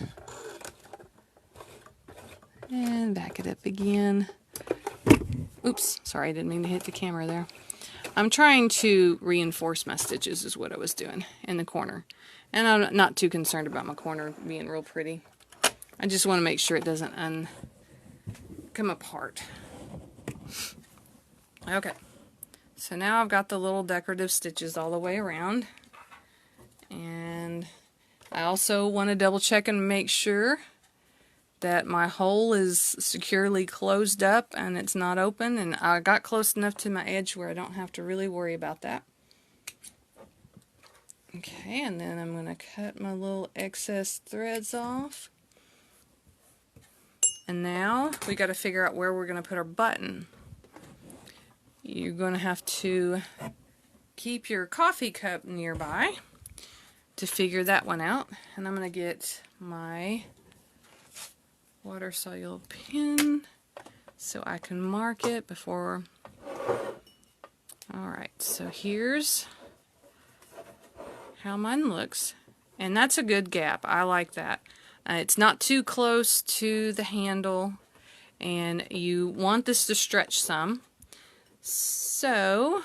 And back it up again. Oops, sorry, I didn't mean to hit the camera there. I'm trying to reinforce my stitches is what I was doing in the corner. And I'm not too concerned about my corner being real pretty. I just want to make sure it doesn't come apart. Okay, so now I've got the little decorative stitches all the way around. And I also want to double check and make sure that my hole is securely closed up and it's not open, and I got close enough to my edge where I don't have to really worry about that. Okay, and then I'm going to cut my little excess threads off. And now we got to figure out where we're going to put our button. You're going to have to keep your coffee cup nearby to figure that one out. And I'm going to get my water-soluble pen so I can mark it before. Alright, so here's how mine looks, and that's a good gap. I like that. It's not too close to the handle, and you want this to stretch some. So,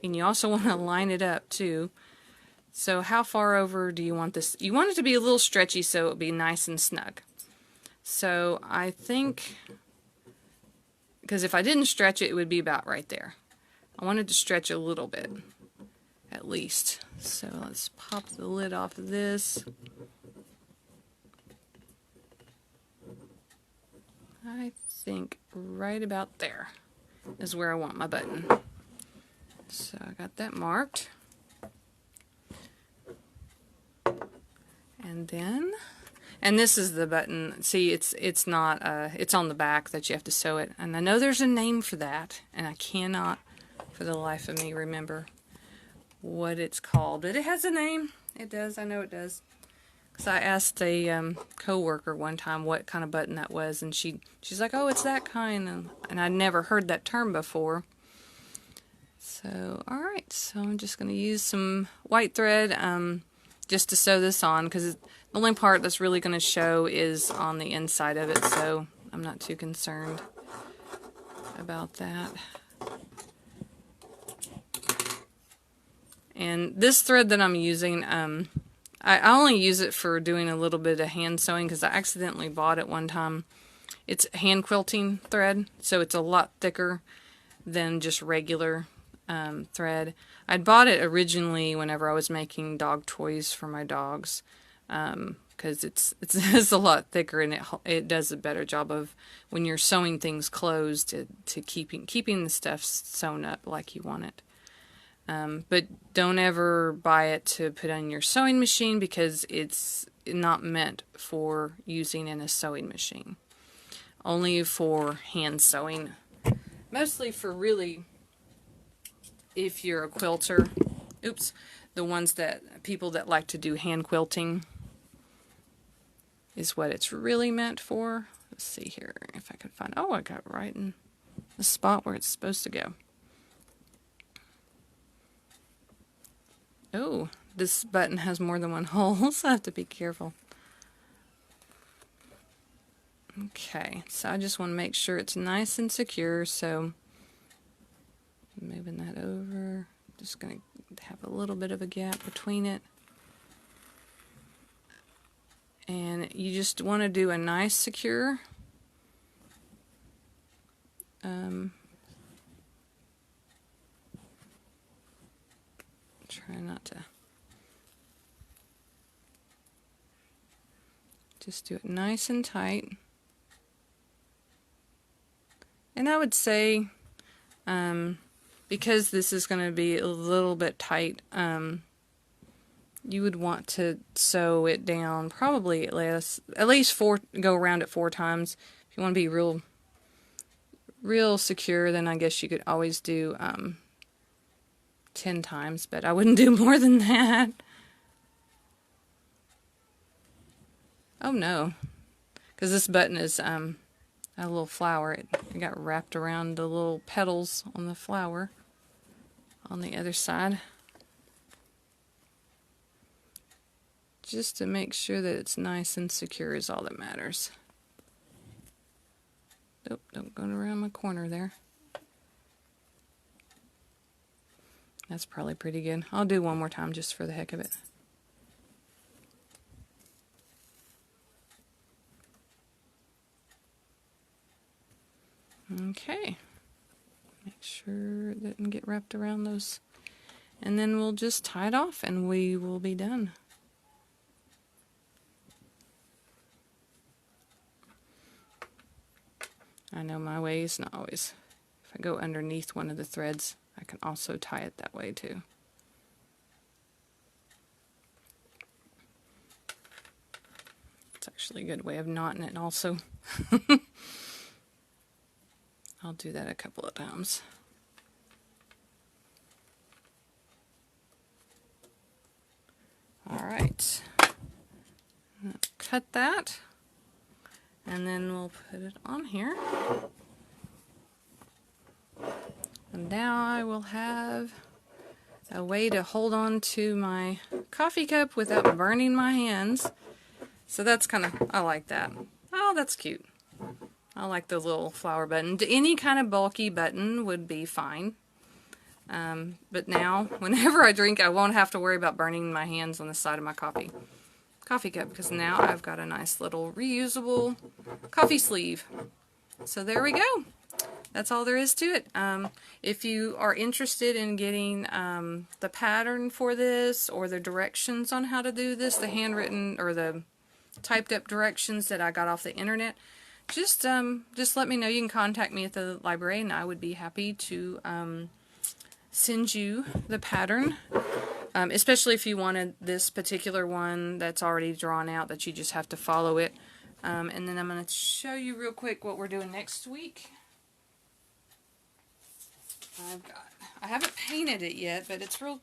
and you also want to line it up too. So how far over do you want this? You want it to be a little stretchy so it'll be nice and snug. So I think, because if I didn't stretch it, it would be about right there. I wanted to stretch a little bit, at least. So let's pop the lid off of this. I think right about there is where I want my button. So I got that marked. And then, and this is the button. See, it's not it's on the back that you have to sew it. And I know there's a name for that, and I cannot for the life of me remember what it's called. But it has a name. It does. I know it does. Because I asked a co-worker one time what kind of button that was, and she's like, oh, it's that kind, and I'd never heard that term before. So, alright, so I'm just going to use some white thread just to sew this on, because the only part that's really going to show is on the inside of it, so I'm not too concerned about that. And this thread that I'm using, I only use it for doing a little bit of hand sewing because I accidentally bought it one time. It's hand quilting thread, so it's a lot thicker than just regular thread. I'd bought it originally whenever I was making dog toys for my dogs because it's a lot thicker, and it does a better job of when you're sewing things closed to keeping the stuff sewn up like you want it. But don't ever buy it to put on your sewing machine because not meant for using in a sewing machine. Only for hand sewing. Mostly for really, if you're a quilter, the ones that, people that like to do hand quilting is what it's really meant for. Let's see here if I can find, oh, I got it right in the spot where it's supposed to go. Oh, this button has more than one hole, so I have to be careful. Okay, so I just want to make sure it's nice and secure, so moving that over, just going to have a little bit of a gap between it. And you just want to do a nice secure. Try not to. Just do it nice and tight. And I would say, because this is going to be a little bit tight, you would want to sew it down probably at least go around it 4 times. If you want to be real secure, then I guess you could always do 10 times, but I wouldn't do more than that. Oh no, because this button is a little flower. It got wrapped around the little petals on the flower on the other side. Just to make sure that it's nice and secure is all that matters. Nope, don't go around my corner there. That's probably pretty good. I'll do one more time just for the heck of it. Okay. Make sure it didn't get wrapped around those. And then we'll just tie it off and we will be done. I know my way is not always. If I go underneath one of the threads, I can also tie it that way too. It's actually a good way of knotting it also. I'll do that a couple of times. Alright. Cut that. And then we'll put it on here. And now I will have a way to hold on to my coffee cup without burning my hands. So that's kind of, I like that. Oh, that's cute. I like the little flower button. Any kind of bulky button would be fine. But now, whenever I drink, I won't have to worry about burning my hands on the side of my coffee cup, because now I've got a nice little reusable coffee sleeve. So there we go. That's all there is to it. If you are interested in getting the pattern for this or the directions on how to do this, the handwritten or the typed up directions that I got off the internet, just let me know. You can contact me at the library and I would be happy to send you the pattern. Especially if you wanted this particular one that's already drawn out, that you just have to follow it. And then I'm going to show you real quick what we're doing next week. I haven't painted it yet, but it's real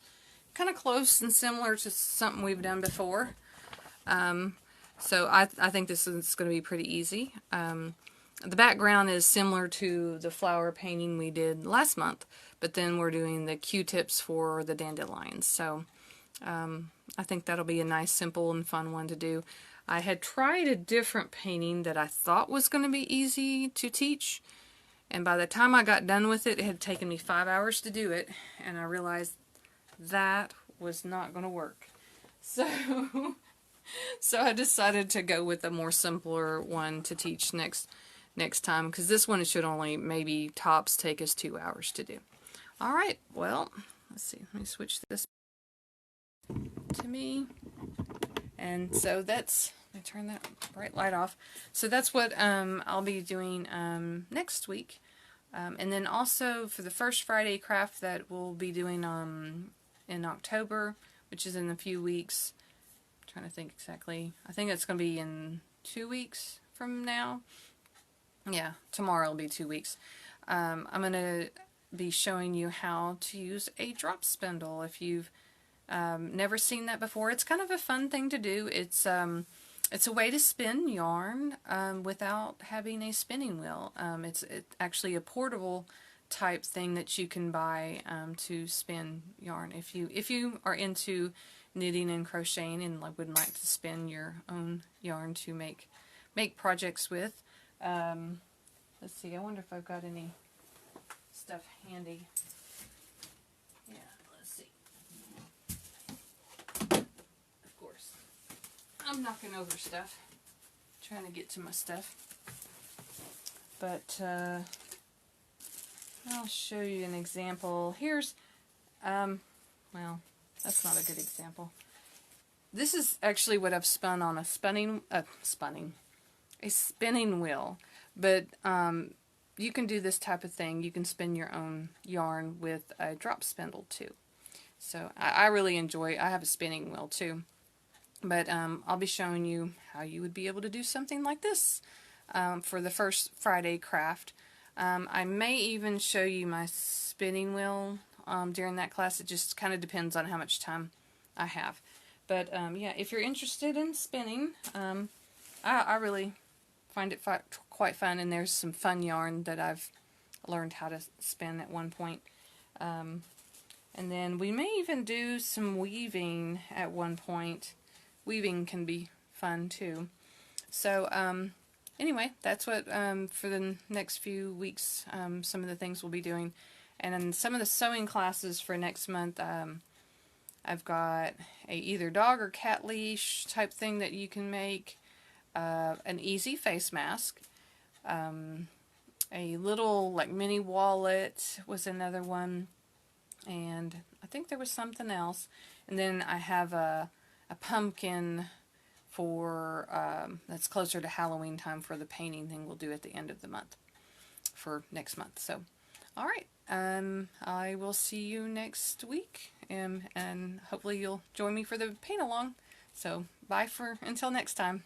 kind of close and similar to something we've done before. So I think this is going to be pretty easy. The background is similar to the flower painting we did last month, but then we're doing the Q-tips for the dandelions. So I think that'll be a nice, simple, and fun one to do. I had tried a different painting that I thought was going to be easy to teach, and by the time I got done with it, it had taken me 5 hours to do it, and I realized that was not going to work. So I decided to go with a more simpler one to teach next time, because this one should only maybe tops take us 2 hours to do. Alright, well, let's see, let me switch this to me. And so that's, let me turn that bright light off. So that's what I'll be doing next week. And then also for the first Friday craft that we'll be doing in October, which is in a few weeks, trying to think exactly. I think it's going to be in 2 weeks from now. Yeah, tomorrow will be 2 weeks. I'm going to be showing you how to use a drop spindle. If you've never seen that before, it's kind of a fun thing to do. It's a way to spin yarn without having a spinning wheel. It's actually a portable type thing that you can buy to spin yarn. If you are into knitting and crocheting and would like to spin your own yarn to make projects with. Let's see, I wonder if I've got any stuff handy. Yeah, let's see. Of course, I'm knocking over stuff, trying to get to my stuff. But I'll show you an example. Here's, well, that's not a good example. This is actually what I've spun on a spinning wheel. But you can do this type of thing. You can spin your own yarn with a drop spindle too. So I really enjoy it. I have a spinning wheel too. But I'll be showing you how you would be able to do something like this for the first Friday craft. I may even show you my spinning wheel during that class. It just kind of depends on how much time I have. But yeah, if you're interested in spinning, I really find it quite fun, and there's some fun yarn that I've learned how to spin at one point. And then we may even do some weaving at one point. Weaving can be fun too. So anyway, that's what for the next few weeks, some of the things we'll be doing. And then some of the sewing classes for next month, I've got a either dog or cat leash type thing that you can make, an easy face mask, a little mini wallet was another one, and I think there was something else. And then I have a pumpkin for that's closer to Halloween time for the painting thing we'll do at the end of the month for next month. So alright, I will see you next week, and hopefully you'll join me for the paint along. So bye for until next time.